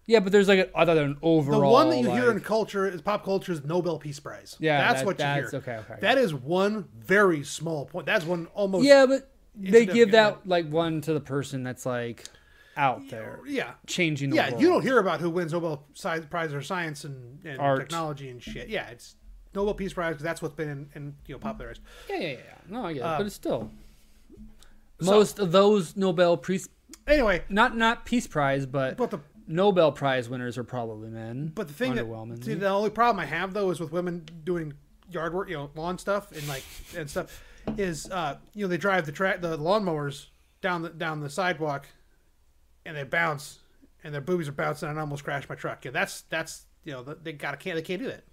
Yeah, but there's like other than overall. The one that you hear in culture is pop culture is Nobel Peace Prize. Yeah, that's what you hear. Okay. That is one very small point. That's one almost. Yeah, but they give that like one to the person that's like out there. Yeah, changing the world. You don't hear about who wins Nobel Prize for science and Art. technology and shit. Yeah, it's Nobel Peace Prize because that's what's been in popularized. Yeah. No, I get it, but it's still most of those Nobel Anyway, not Peace Prize, but the Nobel Prize winners are probably men. But the thing the only problem I have though is with women doing yard work, lawn stuff and stuff, is they drive the lawnmowers down the sidewalk, and they bounce, and their boobies are bouncing, and I almost crashed my truck. Yeah, that's they can't do that.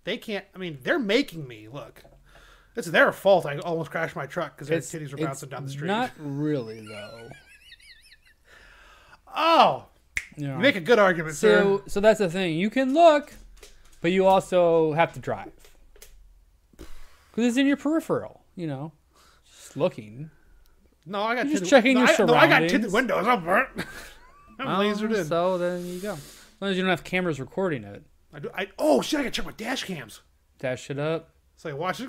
They can't. I mean, they're making me look. It's their fault. I almost crashed my truck because their titties were bouncing down the street. Not really though. Oh. You make a good argument, sir. So that's the thing. You can look, but you also have to drive. Because it's in your peripheral, just looking. No, I got just checking your surroundings. No, I got tinted windows. I'm burnt. I'm lasered in. So then you go. As long as you don't have cameras recording it. I do. Oh shit! I gotta check my dash cams. Dash it up. So I watch it.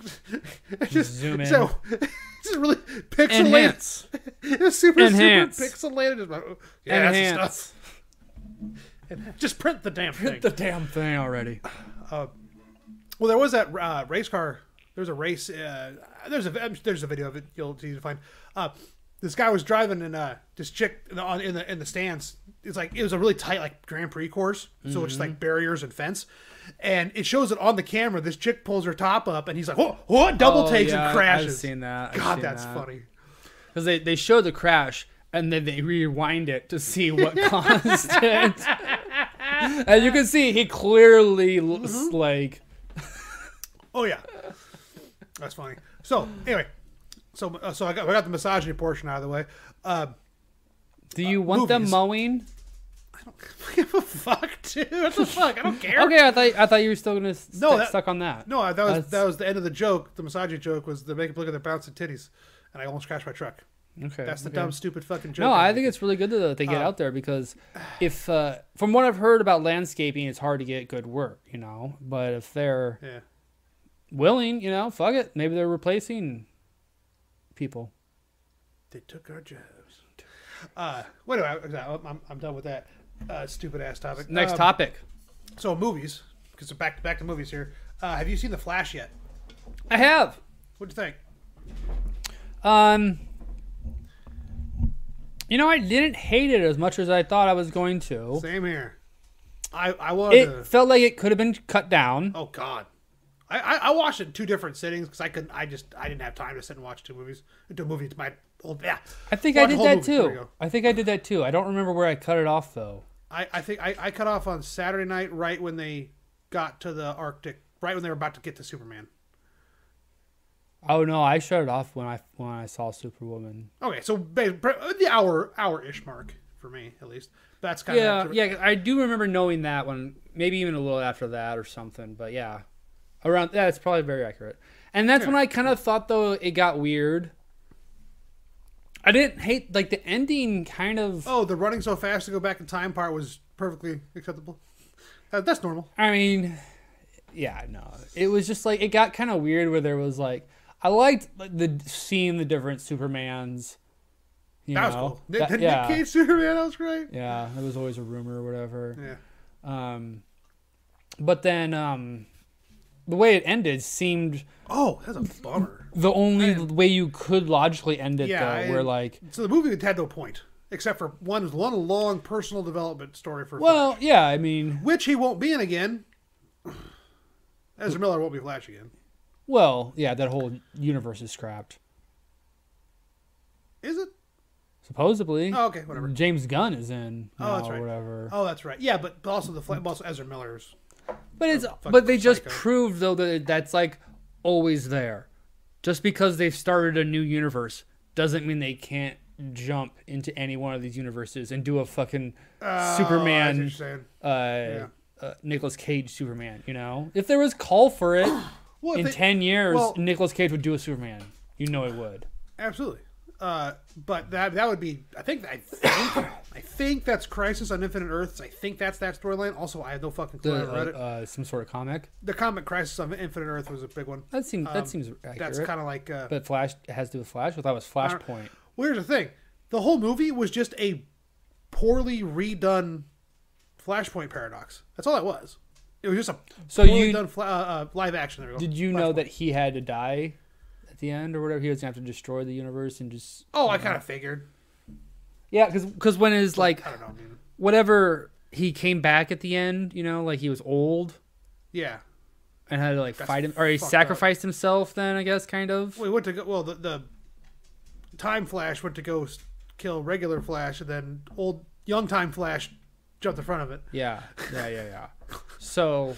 Just zoom in. So it's really pixelated. Enhance. It's super pixelated. Yeah, Enhance. that's the stuff. Just print the damn thing. Print the damn thing already. Well, there was that race car. There's a race. There's a video of it. You'll see to find. This guy was driving and this chick in the stands. It's like it was a really tight like Grand Prix course, so it's like barriers and fence, and it shows it on the camera. This chick pulls her top up, and he's like, "What?" Double takes and crashes. I've seen that. God, that's funny. Because they showed the crash and then they rewind it to see what caused it. As you can see, he clearly looks like. Oh yeah, that's funny. So anyway, so I got the misogyny portion out of the way. Do you want them mowing? I don't give a fuck, dude. What the fuck? I don't care. Okay, I thought you were still gonna stuck on that. No, that was the end of the joke. The misogyny joke was to make them look at their bouncing titties, and I almost crashed my truck. Okay, that's the dumb, stupid fucking joke. No, I think it's really good that they get out there because if from what I've heard about landscaping, it's hard to get good work, you know. But if they're willing, you know, fuck it. Maybe they're replacing people. They took our jobs. What do I'm done with that stupid ass topic. Next topic. So movies, because back to movies here. Have you seen The Flash yet? I have. What'd you think? You know, I didn't hate it as much as I thought I was going to. Same here. I wanted It felt like it could have been cut down. Oh God. I watched it in 2 different sittings because I didn't have time to sit and watch 2 movies. I think I did that too. I think I did that too. I don't remember where I cut it off though. I think I cut off on Saturday night right when they got to the Arctic, right when they were about to get to Superman. Oh no, I shut it off when I saw Superwoman. Okay, so the hour-ish mark for me at least. That's kind of yeah. I do remember knowing that one, maybe even a little after that or something. But yeah, around it's probably very accurate. And that's when I kind of thought though it got weird. I didn't hate like the ending kind of. Oh, the running so fast to go back in time part was perfectly acceptable. That's normal. I mean, yeah, no, it was just like it got kind of weird where there was like. I liked seeing the different Supermans. That was cool. Nick Cage Superman, that was great. Yeah, that was always a rumor or whatever. Yeah. But then the way it ended seemed. Oh, that's a bummer. The only way you could logically end it, though, where like. So the movie had no point, except for one long personal development story for. Well, Flash, yeah, I mean. Which he won't be in again. Ezra Miller won't be Flash again. Well, yeah, that whole universe is scrapped. Is it? Supposedly. Oh, okay, whatever. James Gunn is in. Oh, that's right. Or whatever. Oh, that's right. Yeah, but also also Ezra Miller's. But they just proved though that that's like always there. Just because they've started a new universe doesn't mean they can't jump into any one of these universes and do a fucking Superman. Nicolas Cage Superman. You know, if there was call for it. Well, in 10 years, Nicolas Cage would do a Superman. You know it would. Absolutely. But that would be. I think that's Crisis on Infinite Earths. I think that's that storyline. Also, I have no fucking clue. I read it. Some sort of comic. The comic Crisis on Infinite Earth was a big one. That seems accurate. That's kind of like. But Flash has to do with Flash. I thought it was Flashpoint. Well, here's the thing: the whole movie was just a poorly redone Flashpoint paradox. That's all it was. It was just a poorly done live action. There we go. Did you know that he had to die at the end or whatever? He was going to have to destroy the universe and just... Oh, I kind of figured. Yeah, because when his, like... I don't know, man. Whatever, he came back at the end, you know, like he was old. Yeah. And had to, like, fight him... Or he sacrificed himself then, I guess, kind of. Well, he went to go... Well, the Time Flash went to go kill regular Flash, and then young Time Flash jumped in front of it. Yeah. So,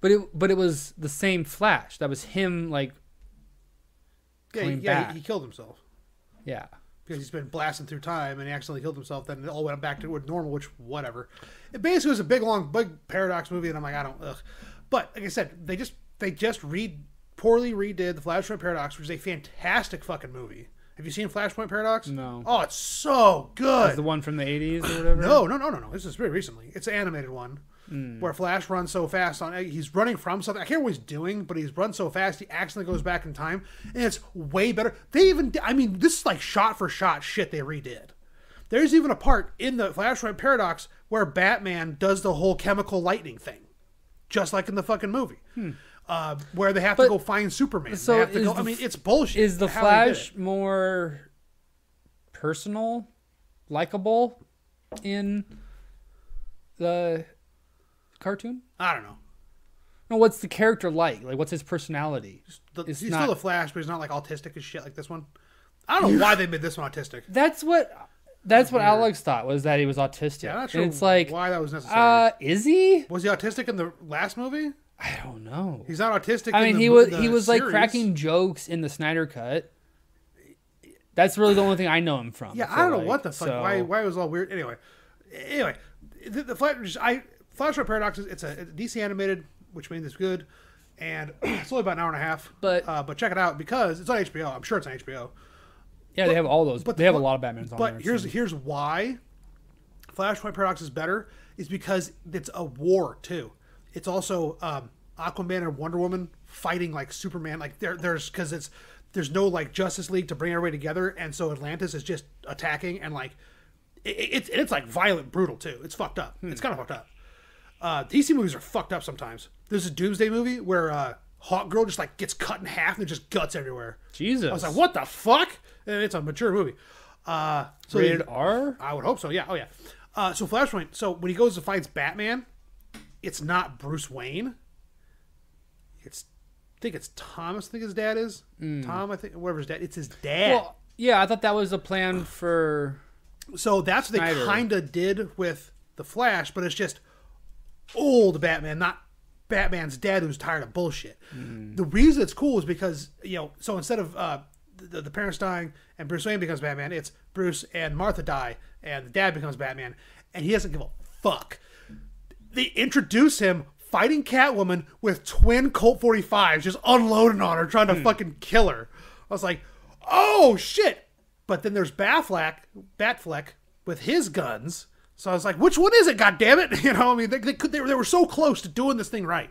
but it was the same Flash. That was him, like, coming back. He killed himself. Yeah. Because he's been blasting through time, and he accidentally killed himself, then it all went back to normal, which, whatever. It basically was a big paradox movie, and I'm like, ugh. But, like I said, they just poorly redid the Flashpoint Paradox, which is a fantastic fucking movie. Have you seen Flashpoint Paradox? No. Oh, it's so good. Is the one from the 80s or whatever? No. This is very recently. It's an animated one where Flash runs so fast. He's running from something. I can't remember what he's doing, but he's run so fast he accidentally goes back in time. And it's way better. This is like shot for shot shit they redid. There's even a part in the Flashpoint Paradox where Batman does the whole chemical lightning thing. Just like in the fucking movie. Where they have to go find Superman. So it's bullshit. Is the Flash more personal, likable in the cartoon? I don't know. No, what's the character like? Like, what's his personality? He's still the Flash, but he's not like autistic as shit like this one. I don't know why they made this one autistic. That's what Alex thought, was that he was autistic. Yeah, I'm not sure and it's like, why that was necessary. Is he? Was he autistic in the last movie? I don't know. He's not autistic. I mean, he was like cracking jokes in the Snyder Cut. That's really the only thing I know him from. Yeah, I don't know what the fuck. Why it was all weird. Anyway, the Flashpoint Paradox it's a DC animated, which means it's good, and it's only about an hour and a half. But check it out because it's on HBO. I'm sure it's on HBO. Yeah, they have all those. But they have a lot of Batmans on there. But here's why Flashpoint Paradox is better is because it's a war too. It's also Aquaman and Wonder Woman fighting like Superman. Like there's no like Justice League to bring everybody together, and so Atlantis is just attacking and like it's like violent, brutal too. It's fucked up. It's kind of fucked up. DC movies are fucked up sometimes. There's a Doomsday movie where Hawk Girl just like gets cut in half and there's just guts everywhere. Jesus, I was like, what the fuck? And it's a mature movie. So rated R? I would hope so. Yeah. Oh yeah. So Flashpoint. So when he goes to fight Batman, it's not Bruce Wayne. I think it's Thomas. I think his dad is Tom. I think whoever his dad. It's his dad. Well, yeah, I thought that was a plan for. So that's what they kind of did with the Flash, but it's just old Batman, not Batman's dad who's tired of bullshit. The reason it's cool is because so instead of the parents dying and Bruce Wayne becomes Batman, it's Bruce and Martha die and the dad becomes Batman, and he doesn't give a fuck. They introduce him fighting Catwoman with twin Colt 45s, just unloading on her, trying to fucking kill her. I was like, oh shit! But then there's Batfleck with his guns. So I was like, which one is it? God damn it! I mean, they were so close to doing this thing right.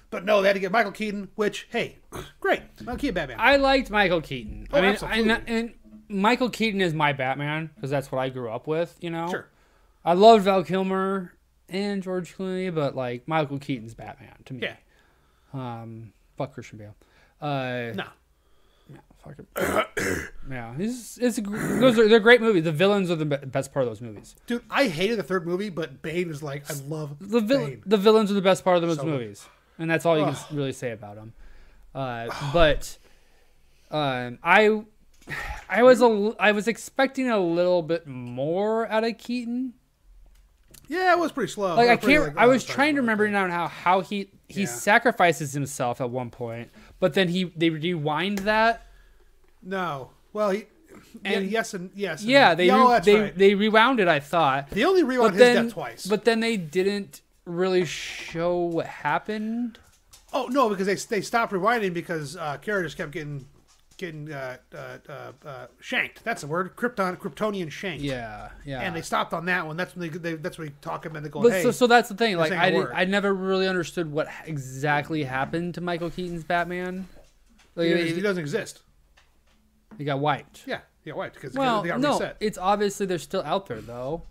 But no, they had to get Michael Keaton, which, hey, great. Michael Keaton Batman. I liked Michael Keaton. Oh, absolutely. And Michael Keaton is my Batman, because that's what I grew up with, Sure. I loved Val Kilmer and George Clooney, but, like, Michael Keaton's Batman to me. Yeah. Fuck Christian Bale. No. Yeah, fuck it. Yeah. They're great movies. The villains are the best part of those movies. Dude, I hated the third movie, but Bane is like, I love Bane. The villains are the best part of those movies. And that's all you can really say about them. But I was expecting a little bit more out of Keaton. Yeah, it was pretty slow. Like I was trying to remember now how he sacrifices himself at one point, but then they rewind that. No, well yes. Yeah, they rewound it. I thought they only rewound his death twice, but then they didn't really show what happened. Oh no, because they stopped rewinding because Kara just kept getting shanked. That's the word. Kryptonian shanked. Yeah. And they stopped on that one. That's when that's when they talk and they go, but hey. So that's the thing. Like I never really understood what exactly happened to Michael Keaton's Batman. Like, he doesn't exist. He got wiped. Yeah, he got wiped because they got reset. It's obviously they're still out there though.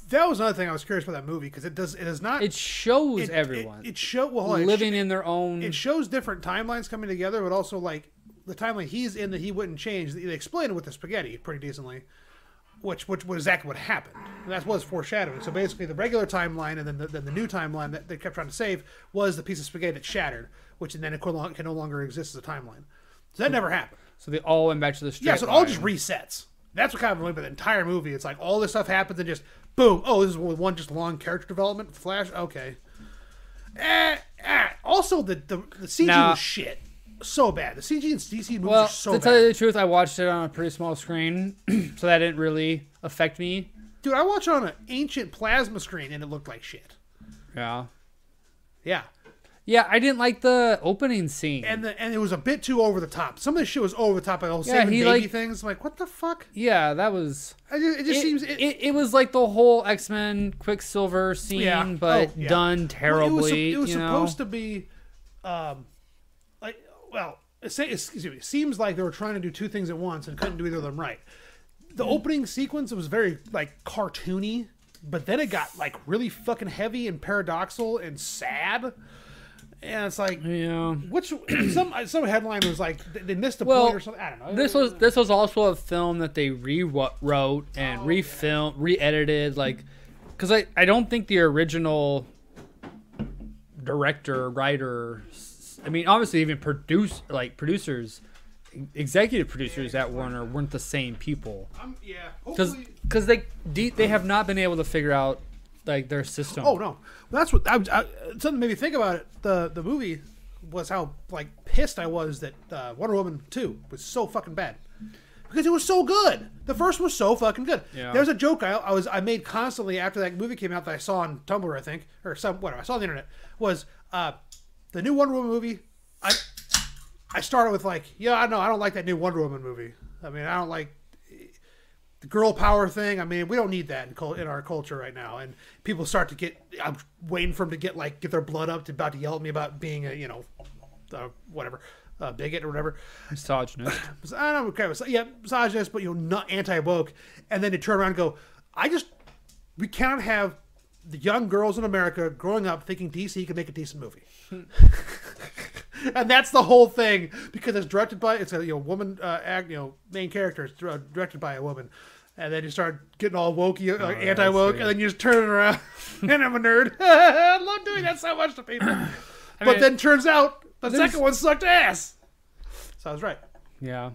That was another thing I was curious about that movie because it is not. It shows everyone. It shows living in their own. It shows different timelines coming together, but also like the timeline he's in that he wouldn't change. They explained it with the spaghetti pretty decently, which was exactly what happened. And that was foreshadowing. So basically, the regular timeline and then the new timeline that they kept trying to save was the piece of spaghetti that shattered, which then can no longer exist as a timeline. So that never happened. So they all went back to the straight line. So it all just resets. That's what kind of annoying about the entire movie. It's like all this stuff happens and just boom. Oh, this is one just long character development. Flash. Okay. Also, the CG was shit. So bad. The CG in DC movies are so bad. To tell you the truth, I watched it on a pretty small screen, so that didn't really affect me. Dude, I watched it on an ancient plasma screen and it looked like shit. Yeah. Yeah. Yeah, I didn't like the opening scene. And it was a bit too over the top. Some of the shit was over the top. Like the whole saving baby things. I'm like, what the fuck? Yeah, that was... It just seems... It was like the whole X-Men Quicksilver scene, but done terribly. It was supposed to be... it seems like they were trying to do two things at once and couldn't do either of them right. The opening sequence was very, like, cartoony, but then it got, like, really fucking heavy and paradoxical and sad. And it's like, some headline was like they missed a point or something. I don't know. This was also a film that they rewrote and re-edited, like, because I don't think the original director, writer, I mean, obviously even producers, executive producers at Warner weren't the same people. Yeah, hopefully. Because they have not been able to figure out like their system. Oh no, that's what something made me think about it. The movie was how like pissed I was that Wonder Woman 2 was so fucking bad because it was so good. The first was so fucking good. Yeah. There's a joke I made constantly after that movie came out that I saw on Tumblr, I think, or whatever I saw on the internet was the new Wonder Woman movie. I started with like, yeah, no, I don't like that new Wonder Woman movie. I mean, I don't like the girl power thing. I mean, we don't need that in our culture right now. And people start to get. I'm waiting for them to get their blood up, about to yell at me about being a whatever bigot or whatever. Misogynist. I don't care. Yeah, misogynist, but not anti-woke. And then they turn around and go, we cannot have the young girls in America growing up thinking DC can make a decent movie. And that's the whole thing because it's directed by a woman main character. It's directed by a woman, and then you start getting all wokey, anti-woke, and then you just turn it around. And I'm a nerd. I love doing that so much to people. But then turns out the second one sucked ass. So I was right. Yeah.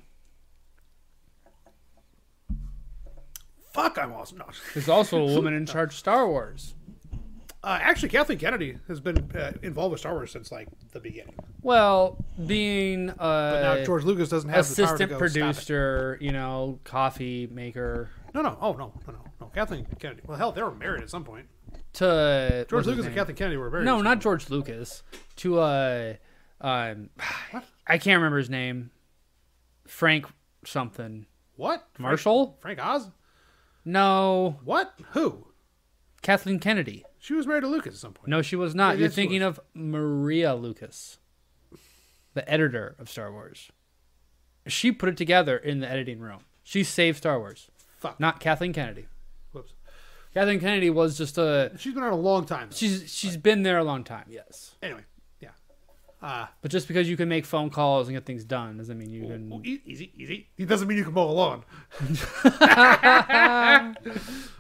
Fuck, I'm awesome. No. There's also a woman in charge of Star Wars. Actually, Kathleen Kennedy has been involved with Star Wars since like the beginning. Well, being but now George Lucas doesn't have the power to assistant go producer, coffee maker. No. Oh no. Kathleen Kennedy. Well, hell, they were married at some point. To George Lucas and Kathleen Kennedy were married. No, not George Lucas. To I can't remember his name. Frank something. What? Marshall? Frank Oz? No. What? Who? Kathleen Kennedy. She was married to Lucas at some point. No, she was not. Yeah, You're thinking of Maria Lucas, the editor of Star Wars. She put it together in the editing room. She saved Star Wars. Fuck. Not Kathleen Kennedy. Whoops. Kathleen Kennedy was just a... She's been around a long time. She's been there a long time, yes. Anyway, yeah. But just because you can make phone calls and get things done doesn't mean you can... Easy. It doesn't mean you can mow a lawn.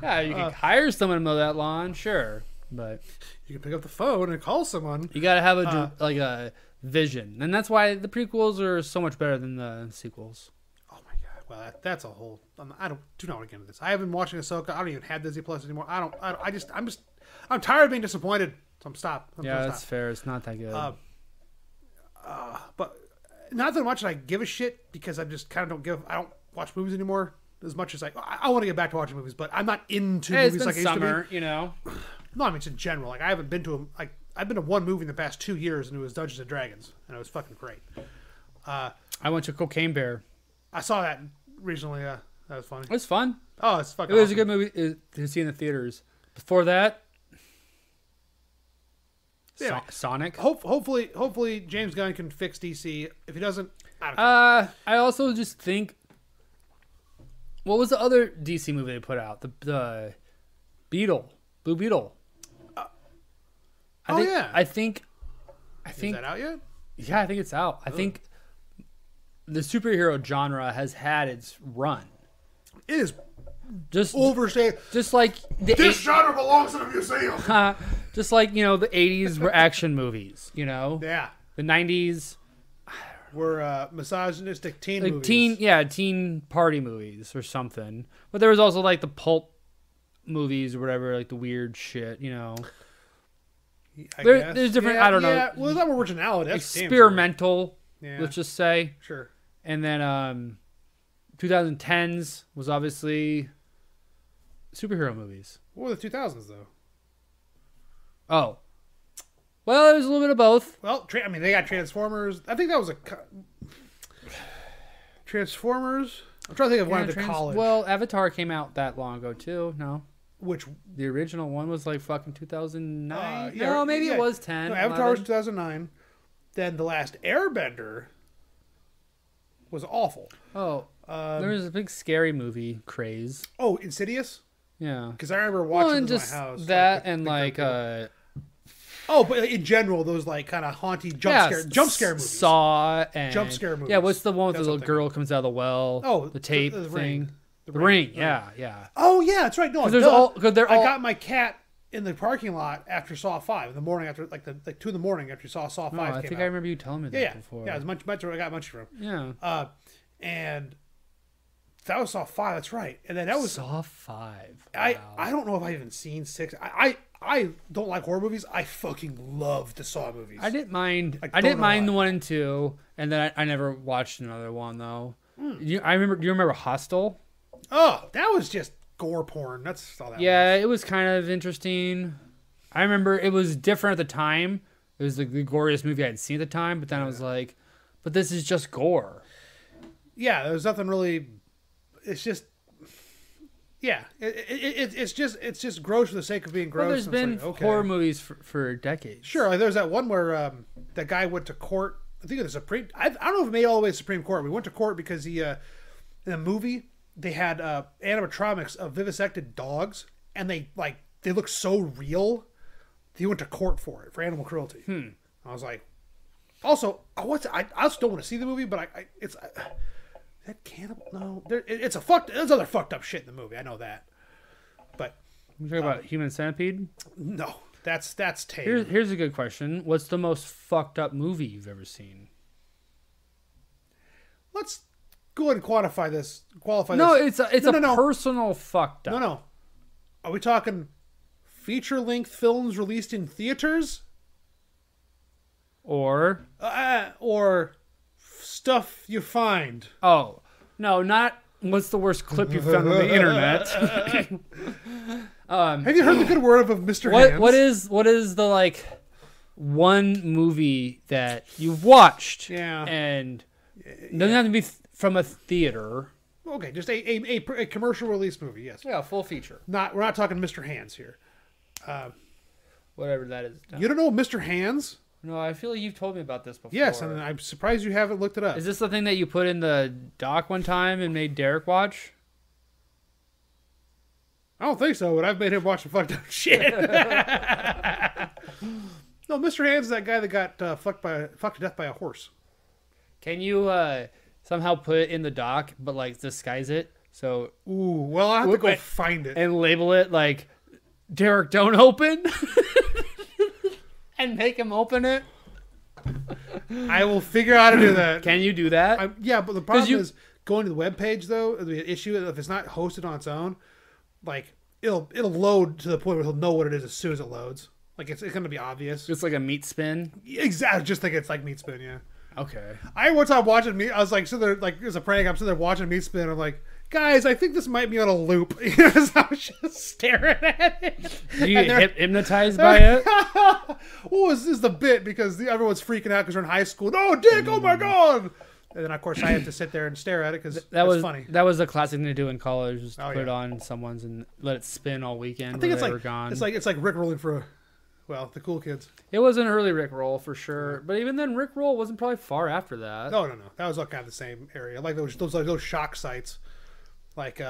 Yeah, you can hire someone to mow that lawn, sure. But you can pick up the phone and call someone. You got to have a vision. And that's why the prequels are so much better than the sequels. Oh my god. Well, that's a whole... I do not want to get into this. I haven't been watching Ahsoka. I don't even have Disney Plus anymore. I'm tired of being disappointed. So I'm stopped. That's fair. It's not that good. But not that much that I give a shit because I just kind of I don't watch movies anymore as much as I want to get back to watching movies, but I'm not into movies like I used to be. No, I mean, it's in general. Like I haven't been to I've been to one movie in the past 2 years, and it was Dungeons and Dragons, and it was fucking great. I went to Cocaine Bear. I saw that recently. That was funny. It was fun. Oh, it's fucking. It was awesome. a good movie to see in the theaters. Before that, yeah. Sonic. Hopefully, James Gunn can fix DC. If he doesn't, I don't care. I also just think, what was the other DC movie they put out? The Beetle, Blue Beetle. I think. Is that out yet? Yeah, I think it's out. I think the superhero genre has had its run. It is just overstated. Just like this genre belongs in a museum. Just like the 80s were action movies. Yeah. The 90s were misogynistic teen movies. Teen party movies or something. But there was also like the pulp movies or whatever, like the weird shit. There's different. I don't know. Yeah, well, it's not originality. That's experimental. Yeah. Let's just say. Sure. And then 2010s was obviously superhero movies. What were the 2000s though? Oh. Well, it was a little bit of both. Well, they got Transformers. I think that was Transformers. I'm trying to think of one of the college. Well, Avatar came out that long ago too. No. Which the original one was like fucking 2009. No, maybe it was 10. No, Avatar was 2009. Then The Last Airbender was awful. Oh, there was a big scary movie craze. Oh, Insidious. Yeah, because I remember watching this in my house. That but in general, those like kind of haunty jump scare movies. Saw and jump scare movies. Yeah, what's the one with the little girl comes out of the well? Oh, the tape the thing. Ring. The Ring. Yeah. Oh yeah, that's right. No, because I got my cat in the parking lot after Saw 5 in the morning, after like 2 in the morning after you saw Saw 5 No, I came think out. I remember you telling me that Yeah, before. yeah, it was much I got much from. Yeah. And that was Saw 5. That's right. And then that was Saw 5. I Wow. don't know if I've even seen 6. I don't like horror movies. I fucking love the Saw movies. I didn't mind. I I don't didn't know mind why. the 1 and 2, and then I never watched another one though. I remember. Do you remember Hostel? Oh, that was just gore porn. That's all that. Yeah, it was kind of interesting. I remember it was different at the time. It was like the goriest movie I'd seen at the time, but then I was like, but this is just gore. Yeah, there's nothing really. It's just. Yeah, it's just gross for the sake of being gross. Well, there's and it's been like, okay. horror movies for decades. Sure, like there's that one where that guy went to court. I think it was the Supreme. I don't know if it made all the way to Supreme Court. We went to court because he in the movie they had animatronics of vivisected dogs, and they look so real. He went to court for it for animal cruelty. I was like, also, I also don't want to see the movie, but it's that cannibal. No, it's a fucked. There's other fucked up shit in the movie. I know that, but You talking about Human Centipede? no, that's tame. Here's a good question. What's the most fucked up movie you've ever seen? Let's go ahead and qualify this. No, it's a No. personal fucked up. No. Are we talking feature-length films released in theaters? Or stuff you find? oh no, not what's the worst clip you found on the internet. Have you heard the good word of Mr. Hands? What is the like one movie that you've watched? Yeah. And it doesn't have to be from a theater. Okay, just a commercial release movie, yes. Yeah, full feature. We're not talking Mr. Hands here. Whatever that is. You don't know Mr. Hands? No, I feel like you've told me about this before. Yes, and I'm surprised you haven't looked it up. Is this the thing that you put in the doc one time and made Derek watch? I don't think so, but I've made him watch some fucked up shit. No, Mr. Hands is that guy that got fucked to death by a horse. Can you somehow put it in the doc, but like disguise it? So Ooh, well, I'll have to go find it. and label it like Derek, don't open, and make him open it. I will figure out how to do that. Can you do that? Yeah, but the problem is going to the webpage though. The issue if it's not hosted on its own, like it'll load to the point where he'll know what it is as soon as it loads. Like it's going to be obvious. It's like a meat spin. Exactly. Just think it's like Meat Spin. Yeah. Okay. I one time watching Meat. I was like sitting there like it was a prank. I'm sitting there watching Meat Spin. I'm like, guys, I think this might be on a loop. So I was just staring at it. Do you get hypnotized by it? Oh, this is the bit because everyone's freaking out because they're in high school. No, Dick! Oh my god! And then of course I have to sit there and stare at it because that's funny. That was a classic thing to do in college. Just put it yeah. on someone's and let it spin all weekend. I think it's they like were gone. it's like Rick rolling for, the cool kids. It was an early Rickroll for sure, but even then, Rickroll wasn't probably far after that. No. That was all kind of the same area. Like those shock sites, like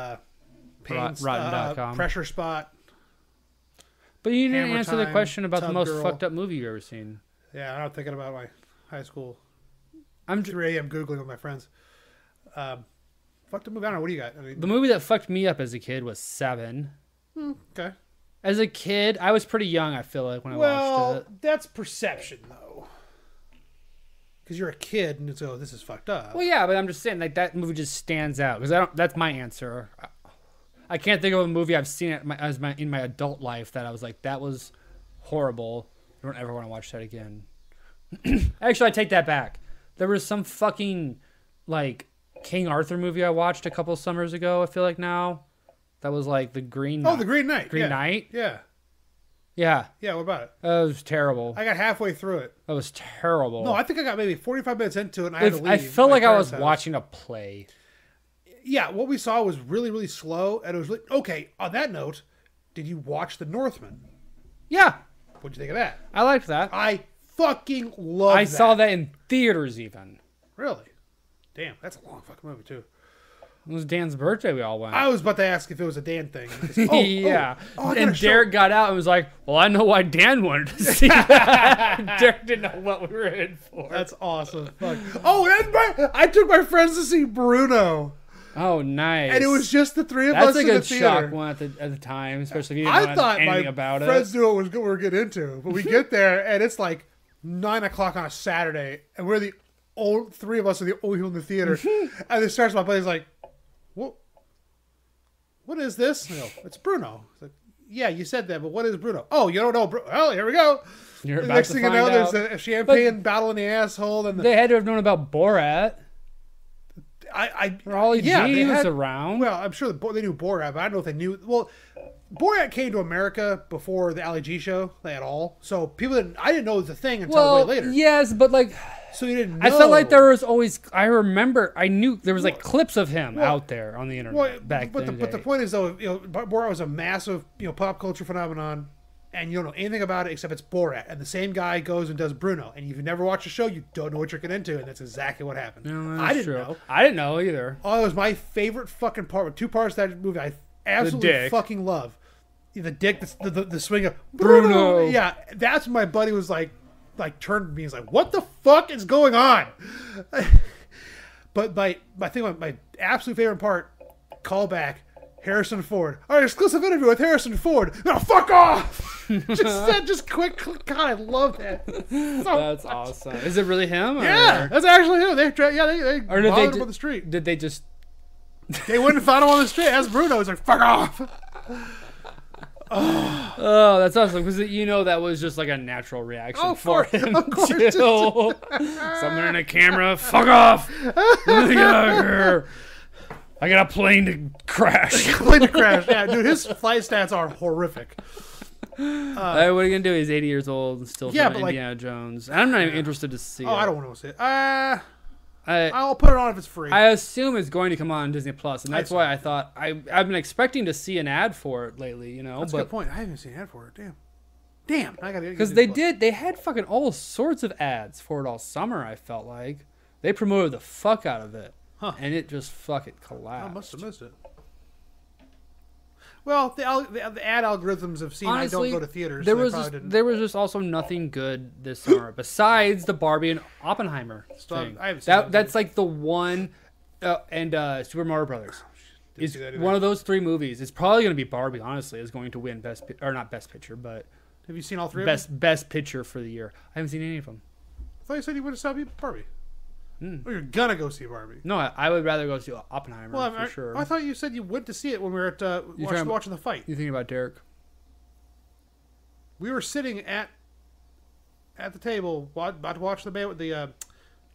Rotten.com. Pressure Spot. But you didn't Hammer answer the Time, question about the Tub most Girl. fucked up movie you've ever seen. Yeah, I'm thinking about my high school. I'm 3 a.m. Googling with my friends. Fucked up movie. I don't know. What do you got? I mean, The movie that fucked me up as a kid was Seven. okay. As a kid, I was pretty young, I feel like, when I watched it. That's perception, though. Because you're a kid and it's, this is fucked up. Well, yeah, but I'm just saying, like, that movie just stands out. Because that's my answer. I can't think of a movie I've seen in my adult life that I was like, that was horrible. I don't ever want to watch that again. Actually, I take that back. There was some fucking, like, King Arthur movie I watched a couple summers ago, I feel like now. That was like the Green Knight. Oh, the Green Knight. Green Knight? Yeah. Yeah. Yeah, what about it? It was terrible. I got halfway through it. That was terrible. No, I think I got maybe 45 minutes into it and I had to leave. I felt my like I was parents' house. watching a play. Yeah, what we saw was really, really slow. And it was okay, on that note, did you watch The Northman? Yeah. What'd you think of that? I liked that. I fucking love that. I saw that in theaters even. Really? Damn, that's a long fucking movie, too. It was Dan's birthday. We all went. I was about to ask if it was a Dan thing. Yeah. I and gotta Derek got out and was like, well, I know why Dan wanted to see that. Derek didn't know what we were in for. That's awesome. Fuck. Oh, and I took my friends to see Bruno. Oh, nice. And it was just the three of That's us a in the good theater. shock one at the time, especially if you I didn't know thought anything my about friends it. knew what we were getting into, but we get there and it's like 9 o'clock on a Saturday, and we're the three of us are the only people in the theater. And it starts. My buddy's like, "What? What is this?" I go, "It's Bruno." He's like, "Yeah, you said that, but what is Bruno?" "Oh, you don't know Bruno? Well, here we go." You're The about next to thing you find know, out. there's a champagne battle in the asshole, and They had to have known about Borat. Raleigh yeah, G they was had, around. Well, I'm sure they knew Borat, but I don't know if they knew. Well, Borat came to America before the Ali G show at all, so I didn't know it was a thing until way later. Yes, but like, So you didn't know. I felt like there was always. I knew there was like clips of him out there on the internet back then. But the point is, though, Borat was a massive, pop culture phenomenon, and you don't know anything about it except it's Borat, and the same guy goes and does Bruno, and if you've never watched the show, you don't know what you're getting into, and that's exactly what happened. No, I didn't true. know. I didn't know either. Oh, it was my favorite fucking part. With two parts of that movie I absolutely fucking love. The dick, the swing of Bruno. Yeah, that's when my buddy was like turned to me. He's like, "What the fuck is going on?" But my absolute favorite part, callback, Harrison Ford. Our exclusive interview with Harrison Ford. No, fuck off. just quick. God, I love that. That's awesome. Is it really him? Or? Yeah, that's actually him. They Or did bothered him on the street. Did they just? They went and found him on the street. As Bruno, he's like, "Fuck off." Oh, that's awesome because that was just like a natural reaction for him. Of course. Someone in a camera, fuck off! Let me get out of here. I got a plane to crash. Yeah, dude, his flight stats are horrific. What are you gonna do? He's 80 years old and still from Indiana Jones. I'm not even interested to see it. I don't want to see it. I'll put it on if it's free. I assume it's going to come on Disney Plus, and that's why I thought I've been expecting to see an ad for it lately. That's a good point. I haven't seen an ad for it. Damn. I gotta because they had fucking all sorts of ads for it all summer. I felt like they promoted the fuck out of it, and it just fucking collapsed. I must have missed it. Well, the ad algorithms have seen Honestly, I don't go to theaters. There was just also nothing good this summer besides the Barbie and Oppenheimer thing. I haven't seen That's like the one, and Super Mario Brothers is one of those three movies. It's probably going to be Barbie. Honestly, is going to win not best picture, but have you seen all three? Best picture for the year. I haven't seen any of them. I thought you said you would have saw Barbie. Or you're gonna go see Barbie. No, I would rather go see Oppenheimer for sure. I thought you said you went to see it when we were at watching the fight. You thinking about Derek? We were sitting at the table about to watch the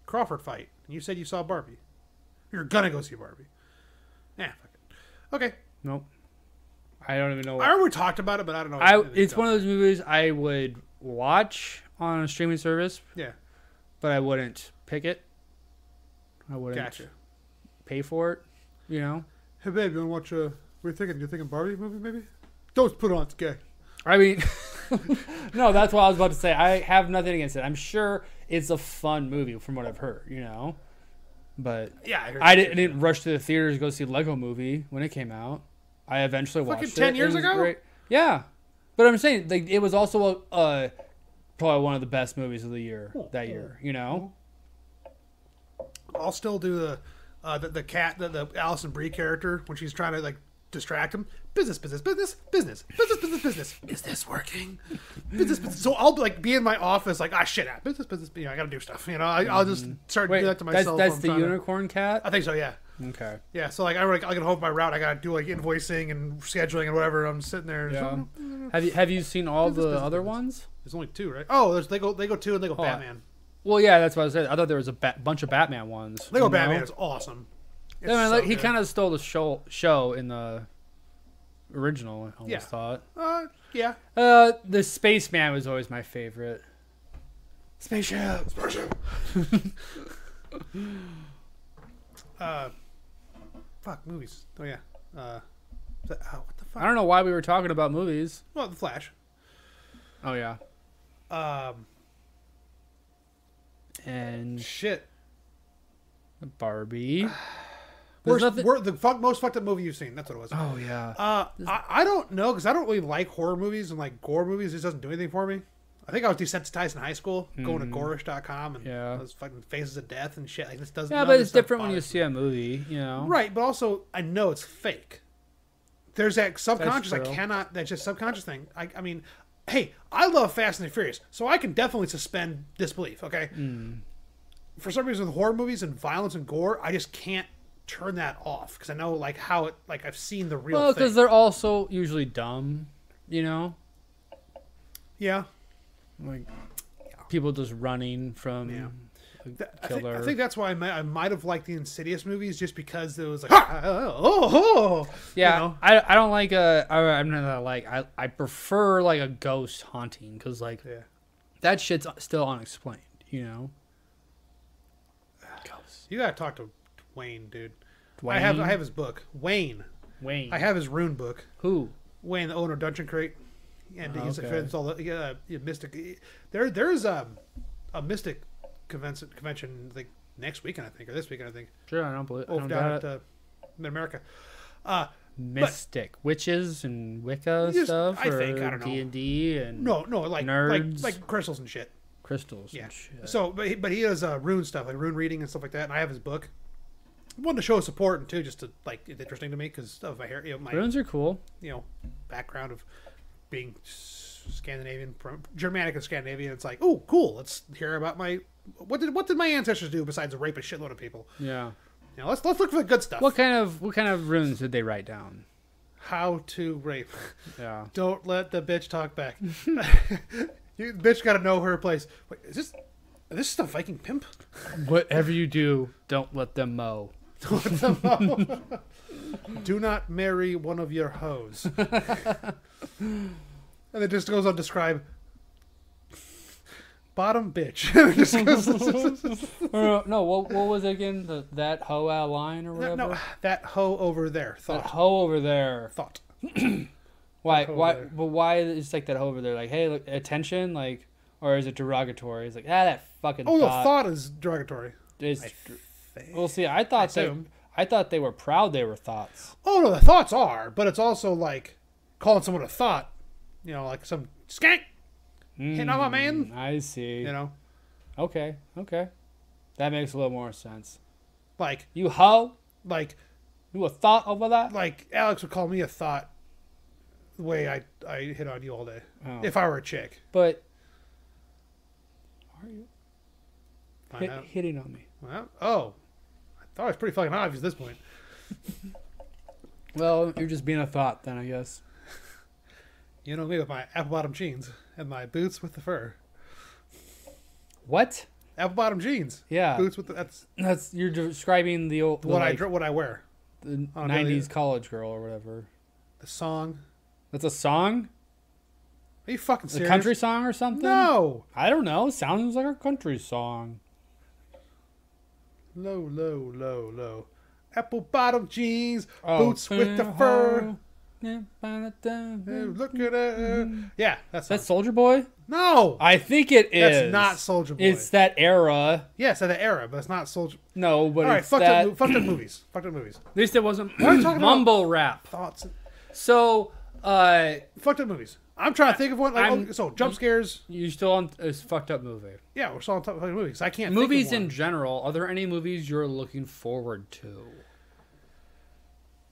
Crawford fight. And you said you saw Barbie. You're gonna go see Barbie. Yeah, fuck it. Okay. Nope. I don't even know. I remember we talked about it, but I don't know. It's one of those movies I would watch on a streaming service. Yeah. But I wouldn't pick it. I wouldn't pay for it, Hey, babe, you want to watch what are you thinking? You're thinking Barbie movie, maybe? Don't put it on, it's gay. I mean, no, that's what I was about to say. I have nothing against it. I'm sure it's a fun movie from what I've heard, But yeah, I didn't rush to the theaters to go see Lego Movie when it came out. I eventually watched it. 10 years ago? Great. Yeah. But I'm saying, like, it was also probably one of the best movies of the year that year, I'll still do the cat, the Alison Brie character when she's trying to like distract him. Business. Is this working? Business. So I'll be in my office like, shit, business. I gotta do stuff. I'll just start doing that to myself. That's the unicorn cat. I think so. Yeah. Okay. Yeah. So I can hold my route. I gotta do like invoicing and scheduling and whatever. I'm sitting there. Yeah. Have you seen all the other ones? There's only two, right? Oh, there's Lego 2 and Lego Batman. Well, yeah, that's what I said. I thought there was a bunch of Batman ones. Lego Batman is awesome. He kind of stole the show in the original. I almost thought. Yeah. The Spaceman was always my favorite. Spaceship. Fuck movies. Oh yeah. What the fuck? I don't know why we were talking about movies. Well, The Flash. Oh yeah. And shit. Barbie. Most fucked up movie you've seen. That's what it was. Oh yeah. I don't know because I don't really like horror movies and like gore movies. It just doesn't do anything for me. I think I was desensitized in high school, going to Gorish.com and Yeah. those fucking Faces of Death and shit. Like this doesn't. Yeah, none but of it's this stuff different when you bothers see a movie, you know. me. Right, but also I know it's fake. There's that subconscious. I true. cannot. That's just subconscious thing. I mean, hey, I love Fast and the Furious, so I can definitely suspend disbelief. Okay. For some reason, with horror movies and violence and gore, I just can't turn that off because I know like how it. Like I've seen the real. Well, thing. because they're also usually dumb, you know. Yeah. Like people just running from Yeah. a killer. I think that's why I might have liked the Insidious movies just because it was like, oh, yeah, you know? I don't like I'm not like I prefer like a ghost haunting because like Yeah. that shit's still unexplained, you know. Ghosts. You gotta talk to Wayne, dude. Dwayne? I have his book, Wayne. Wayne. I have his rune book. Who? Wayne, the owner of Dungeon Crate, and he's okay. it's all the mystic. There's a mystic convention like next weekend I think or this weekend I think. Sure, I don't believe. I Over don't down doubt at it. Mid America. Mystic witches and Wicca Just- stuff. I think, I don't know. D&D and No, Nerds. like crystals and shit. crystals. Yeah. And shit. So, but he does rune stuff, like rune reading and stuff like that. And I have his book. I wanted to show his support and too, just to like it's interesting to me because of my hair, my runes are cool. background of being Scandinavian, Germanic and Scandinavian. It's like, oh, cool. Let's hear about what did my ancestors do besides rape a shitload of people? Yeah. Let's look for the good stuff. What kind of runes did they write down? How to rape? Yeah. Don't let the bitch talk back. You bitch got to know her place. Wait, is this the Viking pimp? Whatever you do, don't let them mow. Do not marry one of your hoes. And it just goes on to describe bottom bitch. It just goes, No, what was it again? That hoe out of line or whatever? no, that hoe over there. That Thought. hoe over there. Thought. Why? hoe Why? over there. But why is like that hoe over there? Like, hey, look, attention, like, or is it derogatory? It's like, that fucking. Oh, no, thought. thought is derogatory. Is, I think. well, see, I thought they were proud they were thoughts. Oh, no, the thoughts are, but it's also like calling someone a thought. Like some skank. Hitting on my man. I see. Okay. Okay. That makes a little more sense. Like, You hoe? like, You a thought over that? like Alex would call me a thought the way I hit on you all day. Oh. If I were a chick. But are you Find out. hitting on me? Well, I thought it was pretty fucking obvious at this point. Well, you're just being a thought then, I guess. You know me with my apple bottom jeans and my boots with the fur. What? Apple bottom jeans. Yeah. Boots with That's you're describing the old what I wear. the on 90s college girl or whatever. The song. That's a song? Are you fucking A serious? country song or something? No. I don't know. Sounds like a country song. Low, low, low, low. Apple bottom jeans, Oh. boots with the fur. Hey, That's look at her. Yeah, that's Soldier Boy? no. I think it is. That's not Soldier Boy. It's that era. Yes, of the era, but it's not Soldier. No, but All right, it's fucked that. up movies. Fucked up movies. At least it wasn't are you talking about? mumble rap. Thoughts. So, Fucked up movies. I'm trying to think of one. Like, so jump scares. you still on this fucked up movie. Yeah, we're still on top of fucking movies. I can't. Movies think of in one. general. Are there any movies you're looking forward to?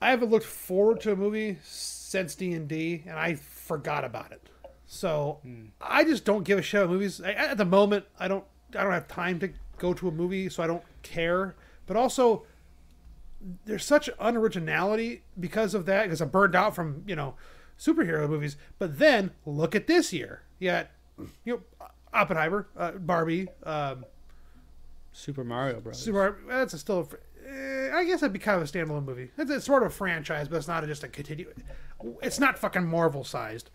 I haven't looked forward to a movie since D&D, and I forgot about it. So I just don't give a shit about movies. At the moment, I don't have time to go to a movie, so I don't care. But also, there's such unoriginality because of that. Because I'm burned out from superhero movies. But then look at this year. Yeah, Oppenheimer, Barbie, Super Mario Bros. That's still. I guess that'd be kind of a standalone movie. It's sort of a franchise, but it's not just a continue. It's not fucking Marvel sized.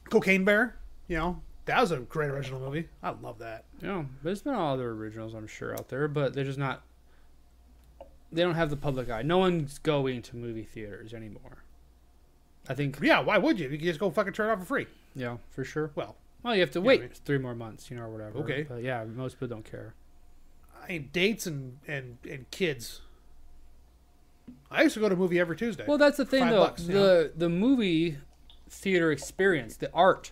Cocaine Bear, that was a great original movie. I love that. Yeah, there's been other originals I'm sure out there, but they're just not. They don't have the public eye. No one's going to movie theaters anymore. I think. Yeah, why would you? You can just go fucking turn it off for free. Yeah, for sure. Well, you have to wait 3 more months, or whatever. Okay. But yeah, most people don't care. I mean, dates and kids. I used to go to a movie every Tuesday. Well, that's the thing, though. $5, The movie theater experience, the art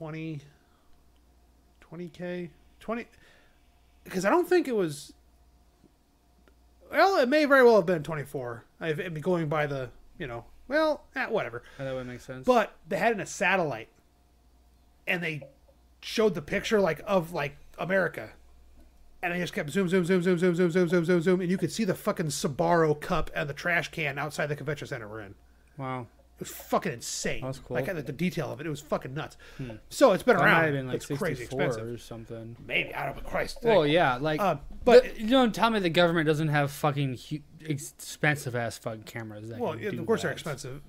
20K? 20... Because I don't think it was... Well, it may very well have been 24. I mean, going by the, whatever. That would make sense. But they had it in a satellite. And they showed the picture, of America. And I just kept zoom, zoom, zoom, zoom, zoom, zoom, zoom, zoom, zoom, zoom. And you could see the fucking Sbarro cup and the trash can outside the convention center we're in. Wow. It was fucking insane. That's cool. Like the detail of it, it was fucking nuts. So it's been That around. might have been like it's crazy 64 expensive or something. Maybe, I don't know. Christ. Well, yeah, but you don't tell me the government doesn't have fucking expensive ass fucking cameras. That can do of course that. they're expensive.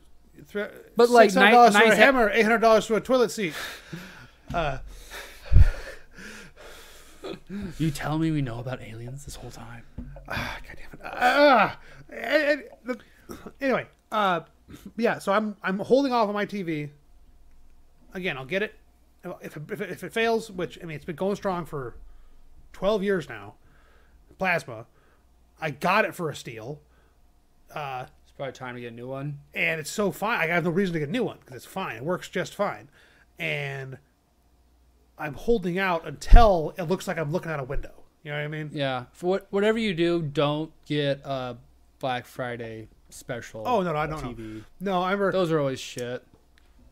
But like $600 for a nice hammer, $800 for a toilet seat. You tell me we know about aliens this whole time. God damn it. Anyway, yeah. So I'm holding off on my TV. Again, I'll get it if it fails. Which, I mean, it's been going strong for 12 years now. Plasma. I got it for a steal. It's probably time to get a new one. And it's so fine. I have no reason to get a new one because it's fine. It works just fine. And I'm holding out until it looks like I'm looking out a window. You know what I mean? Yeah. For whatever you do, don't get a Black Friday special. Oh no, I don't TV. know. No, I remember Those are always shit.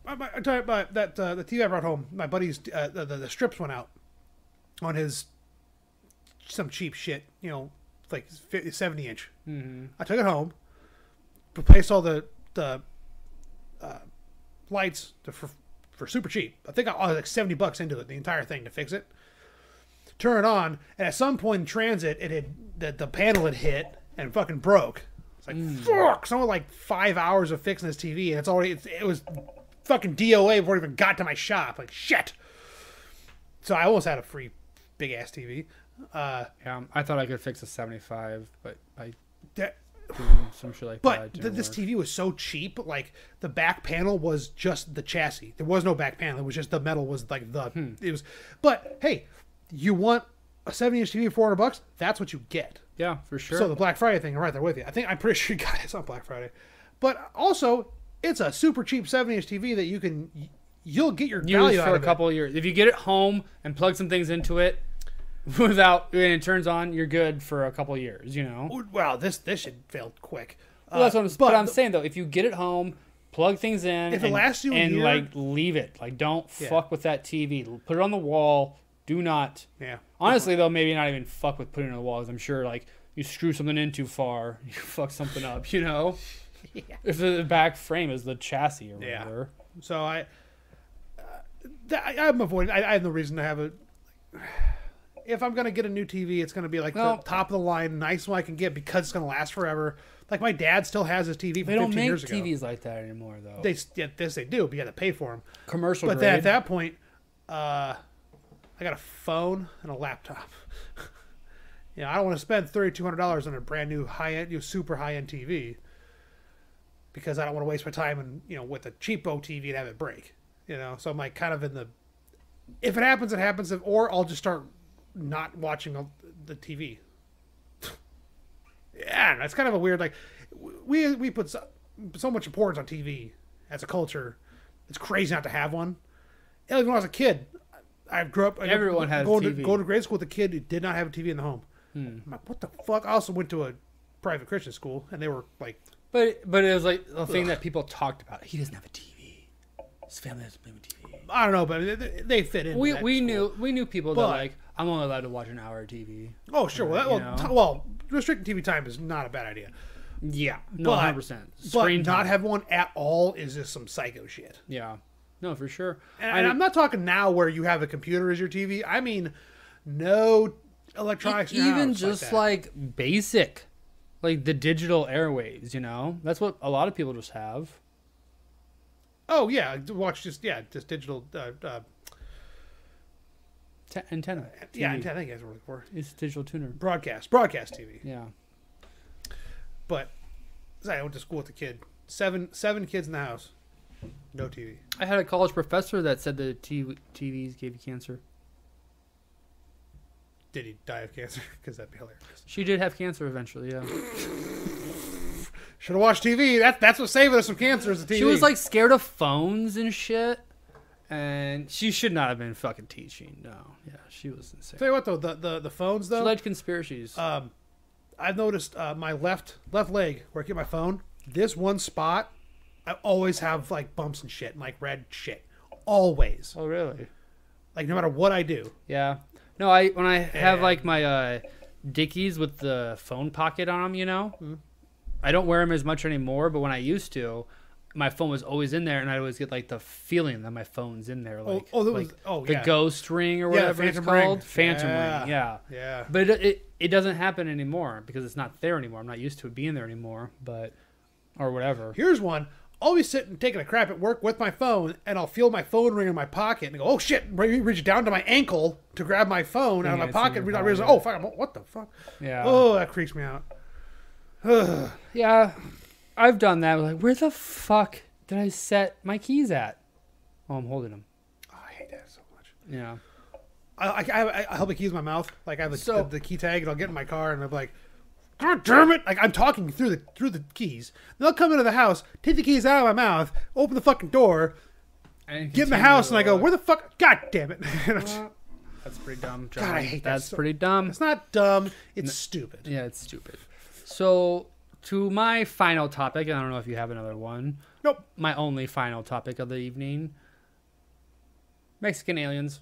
I'm talking about that the TV I brought home. My buddy's the strips went out on his some cheap shit. Like 70-inch. Mm-hmm. I took it home, replaced all the lights for super cheap. I think I was like $70 into it, the entire thing to fix it. Turn it on, and at some point in transit, it had the panel had hit and fucking broke. It's like fuck. Someone like 5 hours of fixing this TV, and it was fucking DOA before it even got to my shop. Like shit. So I almost had a free big ass TV. Yeah, I thought I could fix a 75, but I doing some shit like but that. This TV was so cheap. Like the back panel was just the chassis. There was no back panel. It was just the metal was like it was. But hey, you want a 70-inch TV for $400? That's what you get. Yeah, for sure. So the Black Friday thing, I'm right there with you. I'm pretty sure you got it on Black Friday, but also it's a super cheap 70-inch TV that you'll get your value use out for of a couple of years. If you get it home and plug some things into it, and it turns on, you're good for a couple of years. Well, this should fail quick. Well, that's what I'm saying though. If you get it home, plug things in, if it lasts you a year, like leave it, like don't fuck with that TV. Put it on the wall. Do not. Yeah. Honestly though, maybe not even fuck with putting it on the wall. Because I'm sure like you screw something in too far, you fuck something up. Yeah. If the back frame is the chassis or whatever. Yeah. So I'm avoiding. I have no reason to have it. If I'm gonna get a new TV, it's gonna be like the top of the line, nice one I can get because it's gonna last forever. Like my dad still has his TV from 15 years ago. They don't make TVs like that anymore, though. They do, but you have to pay for them. Commercial but grade. Then at that point, I got a phone and a laptop. I don't want to spend $3,200 on a brand new high-end, super high-end TV because I don't want to waste my time and with a cheapo TV and have it break. So I'm like kind of in the. If it happens, it happens. Or I'll just start not watching the TV. Yeah, it's kind of a weird, like, we put so much importance on TV as a culture. It's crazy not to have one. Even when I was a kid, I grew up. Everyone had going TV. Going to grade school with a kid who did not have a TV in the home. I'm like, what the fuck? I also went to a private Christian school, and they were like. But it was like a thing that people talked about. He doesn't have a TV. His family doesn't have a TV. I don't know, but they fit in. We knew people that like I'm only allowed to watch an hour of TV. Oh sure, well, restricting TV time is not a bad idea. Yeah, no, 100%. But not have one at all is just some psycho shit. Yeah, no, for sure. And I'm not talking now where you have a computer as your TV. I mean, no electronics. Even just like basic, like the digital airwaves. That's what a lot of people just have. Oh yeah, watch just digital antenna. TV. Yeah, antenna. I think that's what we're looking for. It's digital tuner. Broadcast TV. Yeah. But I went to school with a kid. Seven kids in the house. No TV. I had a college professor that said the TVs gave you cancer. Did he die of cancer? Because that'd be hilarious. She did have cancer eventually. Yeah. Should have watched TV. That's what's saving us from cancer is the TV. She was like scared of phones and shit. And she should not have been fucking teaching. No. Yeah, she was insane. Tell you what, though, the phones, though. She liked conspiracies. I've noticed my left leg where I keep my phone, this one spot, I always have, like, bumps and shit and, like, red shit. Always. Oh, really? Like, no matter what I do. Yeah. No, when I have, like, my Dickies with the phone pocket on them, you know? Mm-hmm. I don't wear them as much anymore, but when I used to, my phone was always in there, and I always get, like, the feeling that my phone's in there. Like, the ghost ring or whatever it's called. Phantom ring, yeah. Yeah. But it doesn't happen anymore because it's not there anymore. I'm not used to it being there anymore, or whatever. Here's one. I'll be sitting taking a crap at work with my phone, and I'll feel my phone ring in my pocket, and go, oh, shit, reach down to my ankle to grab my phone out of my pocket, and realize, oh, fuck, what the fuck? Yeah. Oh, that creeps me out. Yeah, I've done that. Like, where the fuck did I set my keys at? Oh, I'm holding them. Oh, I hate that so much. Yeah. I hold the keys in my mouth. Like, I have the key tag, and I'll get in my car, and I'm like, God damn it! Like, I'm talking through the keys. They'll come into the house, take the keys out of my mouth, open the fucking door, get in the house, and I go, where the fuck? God damn it! That's pretty dumb, John. God, I hate that. That's pretty dumb. It's not dumb. It's stupid. Yeah, it's stupid. So, to my final topic, I don't know if you have another one. Nope. My only final topic of the evening. Mexican aliens.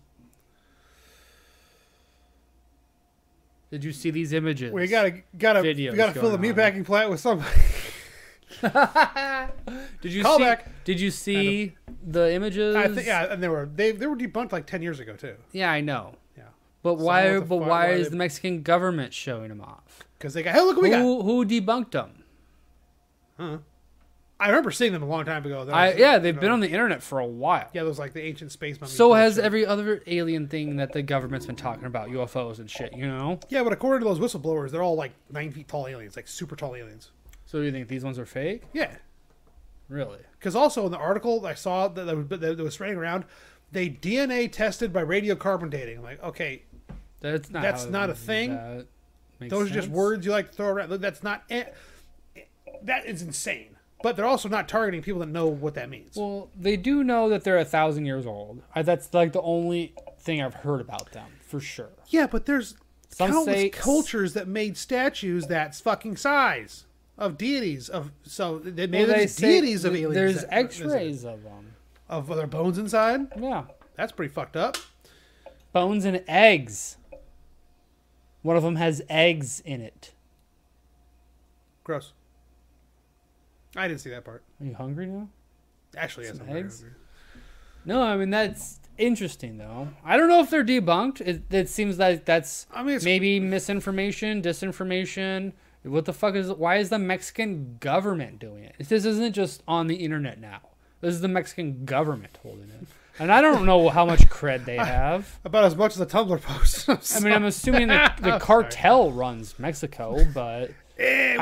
Did you see these images? We gotta fill the meatpacking plant with somebody. Did you see the images? I think and they were debunked like 10 years ago too. Yeah, I know. Yeah. But why? Why is the Mexican government showing them off? Because they got, hey, look what we got. Who debunked them? Huh? I remember seeing them a long time ago. They've been on the internet for a while. Yeah, those like the ancient space mummies. So has every other alien thing that the government's been talking about, UFOs and shit, you know? Yeah, but according to those whistleblowers, they're all like 9 feet tall aliens, like super tall aliens. So do you think these ones are fake? Yeah. Really? Because also in the article I saw that was spreading around, they DNA tested by radiocarbon dating. I'm like, okay, that's not a thing. Those are just words you like to throw around. That's not. That is insane. But they're also not targeting people that know what that means. Well, they do know that they're 1,000 years old. That's like the only thing I've heard about them, for sure. Yeah, but there's countless cultures that made statues that fucking size of deities. Deities of aliens. There's X-rays of them. Of their bones inside? Yeah. That's pretty fucked up. Bones and eggs. One of them has eggs in it. Gross. I didn't see that part. Are you hungry now? Actually, yes, I'm eggs. Hungry. No, I mean, that's interesting, though. I don't know if they're debunked. It seems like that's maybe misinformation, disinformation. What the fuck is... Why is the Mexican government doing it? This isn't just on the internet now. This is the Mexican government holding it. And I don't know how much cred they have. About as much as a Tumblr post. I mean, I'm assuming that the cartel runs Mexico, but... Hey,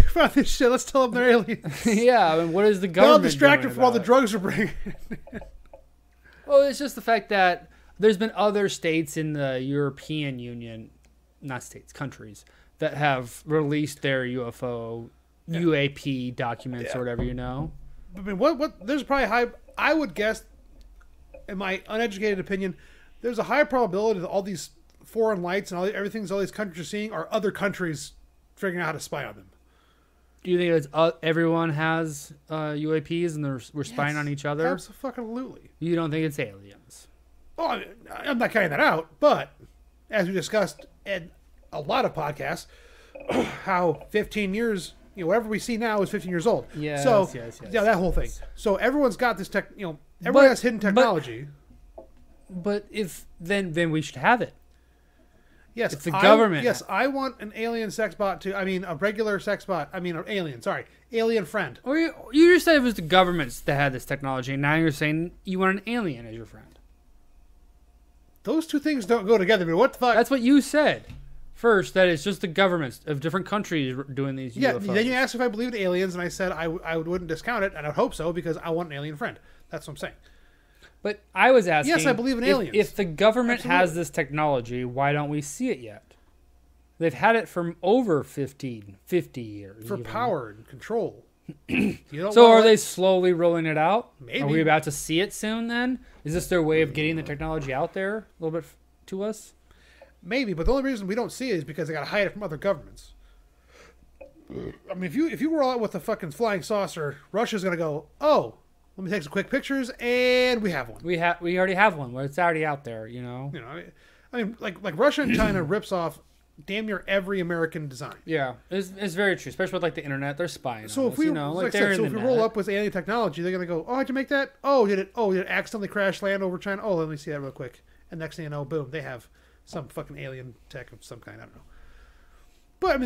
found this shit. Let's tell them they're aliens. Yeah, I mean, what is the government They're all distracted from all the drugs we're bringing. Well, it's just the fact that there's been other states in the European Union, not states, countries, that have released their UAP documents or whatever, you know? I mean, what? There's probably I would guess, in my uneducated opinion, there's a high probability that all these foreign lights and everything all these countries are seeing are other countries figuring out how to spy on them. Do you think it's everyone has UAPs and we're spying on each other? Absolutely. You don't think it's aliens? Oh, I'm not carrying that out, but as we discussed in a lot of podcasts, how 15 years, whatever we see now is 15 years old. Yes, yes. Yeah, that whole thing. So everyone's got this everyone has hidden technology. But if then we should have it. Yes, it's the government. Yes, I want an alien sex bot a regular sex bot. An alien. Sorry, alien friend. Or you just said it was the governments that had this technology, and now you're saying you want an alien as your friend. Those two things don't go together. I mean, what the fuck? That's what you said. First, that it's just the governments of different countries doing these UFOs. Yeah, then you asked if I believed in aliens, and I said I wouldn't discount it, and I would hope so, because I want an alien friend. That's what I'm saying. But I was asking... Yes, I believe in aliens. If the government has this technology, why don't we see it yet? They've had it for over 50 years. For power and control. You don't So wanna are let- they slowly rolling it out? Maybe. Are we about to see it soon then? Is this their way of getting the technology out there a little bit to us? Maybe, but the only reason we don't see it is because they got to hide it from other governments. I mean, if you roll out with a fucking flying saucer, Russia's gonna go, oh, let me take some quick pictures, and we have one. We already have one where it's already out there, you know? You know, I mean, like Russia and China rips off damn near every American design. Yeah, it's very true, especially with like the internet. They're spying So on if us, we, you know, like I they're said, so in if the we roll net. up with alien technology, they're gonna go, oh, how'd you make that? Oh, did it accidentally crash land over China? Oh, let me see that real quick. And next thing you know, boom, they have some fucking alien tech of some kind. I don't know. But I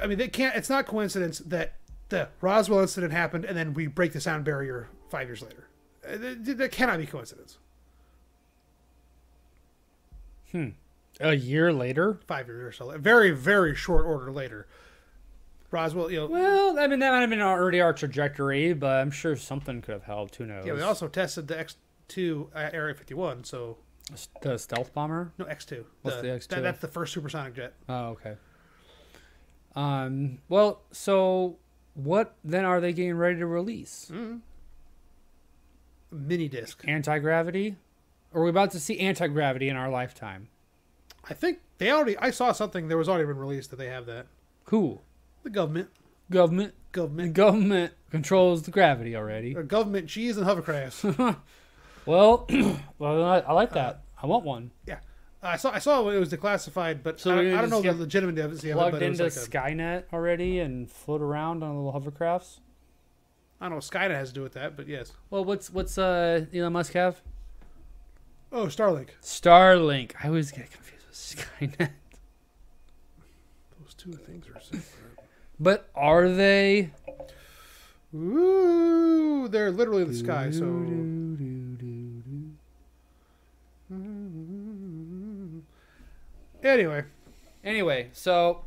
mean, they can't. It's not coincidence that the Roswell incident happened and then we break the sound barrier 5 years later. That cannot be coincidence. A year later? 5 years or so. A very, very short order later. Roswell, you know. Well, I mean, that might have been already our trajectory, but I'm sure something could have helped. Who knows? Yeah, we also tested the X2 Area 51, so. The stealth bomber? No, X2. What's the X2? That's the first supersonic jet. Oh, okay. Well, so what then are they getting ready to release? Mini disc. Anti-gravity? Or are we about to see anti-gravity in our lifetime? I think I saw something that was already been released that they have that. Cool. The government. The government controls the gravity already. Government cheese and hovercrafts. Well, I like that. I want one. Yeah. I saw when it was declassified, but So I we don't know just the legitimacy of it. Plugged But it was into like Skynet already and float around on little hovercrafts. I don't know what Skynet has to do with that, but yes. Well, what's Elon Musk have? Oh, Starlink. Starlink. I always get confused with Skynet. Those two things are separate. But are they? Ooh, they're literally in the sky. So anyway, So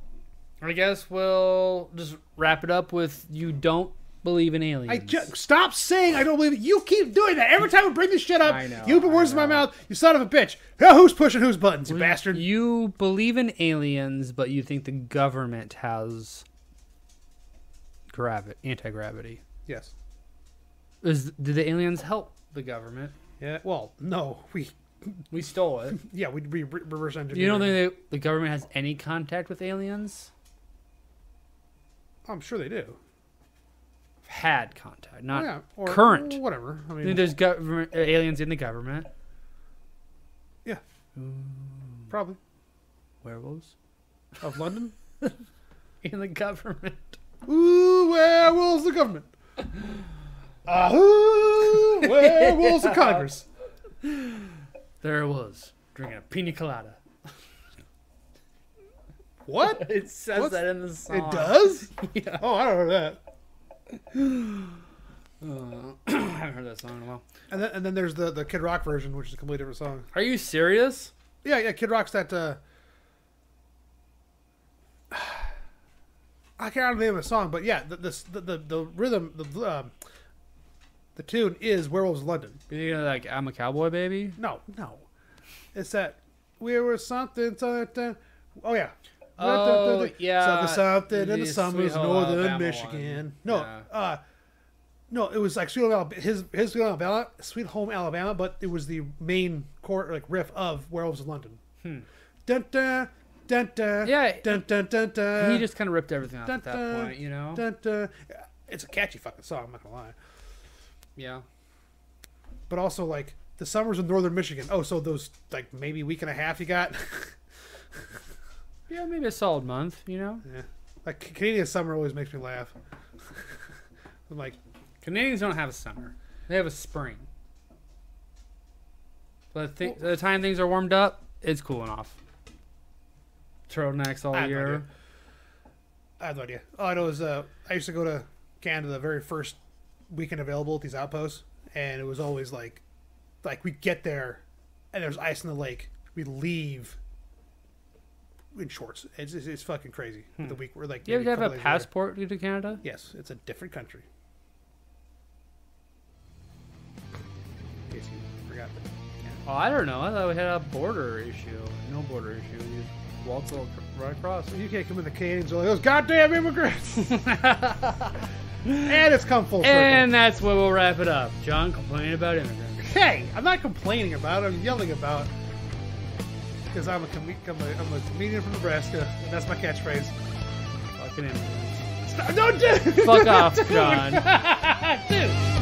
I guess we'll just wrap it up with you don't believe in aliens. I just stop saying I don't believe it. You keep doing that every time we bring this shit up. I know, You put words I in my know. mouth. You son of a bitch. Yeah, who's pushing whose buttons, you bastard? You believe in aliens, but you think the government has anti-gravity. Yes. Did the aliens help the government? Yeah. Well, no, We stole it. we reverse engineered. You don't think the government has any contact with aliens? I'm sure they do. Had contact, not Yeah, or current. Whatever. I I mean, think there's government aliens in the government. yeah, probably Werewolves of London. in the government. Ooh, werewolves the government. Ahoo, werewolves of Congress. There it was, drinking a pina colada. What? It says What's- that in the song. It does? Yeah. Oh, I don't know that. I haven't heard that song in a while. And then there's the Kid Rock version, which is a completely different song. Are you serious? Yeah, Kid Rock's that. I can't remember the name of the song, but yeah, the rhythm, the tune is "Werewolves of London." You know, like I'm a cowboy, baby. No, it's that we were something. Oh yeah. Oh, yeah. Something in the The summers, Sweet Home northern Alabama Michigan. one. No, it was like Sweet Home Alabama, his Sweet Home Alabama, but it was the main core like riff of Werewolves of London. Dun dun dun dun. Yeah. Dun dun dun dun. He just kind of ripped everything off at that Dun, point, you know? Dun, dun. It's a catchy fucking song. I'm not gonna lie. Yeah. But also like the summers in northern Michigan. Oh, so those like maybe week and a half you got. Yeah, maybe a solid month, you know? Yeah. Like Canadian summer always makes me laugh. I'm like, Canadians don't have a summer. They have a spring. But by the time things are warmed up, it's cooling off. Turtlenecks all I have no year. idea. I have no idea. All I know is I used to go to Canada the very first weekend available at these outposts, and it was always like we'd get there, and there's ice in the lake. We'd leave in shorts. It's fucking crazy. The week we're like, Do you have maybe to have couple a days later. passport to go to Canada? Yes, it's a different country. In case you forgot that. Oh, I don't know. I thought we had a border issue. No border issue. You waltz right across. You can't come in the Canadians. All those goddamn immigrants. And it's come full circle. And that's where we'll wrap it up. John complaining about immigrants. Hey, I'm not complaining about it. I'm yelling about it. Because I'm a comedian from Nebraska, and that's my catchphrase. Fucking immigrants. Don't do it! Fuck off, John. Dude.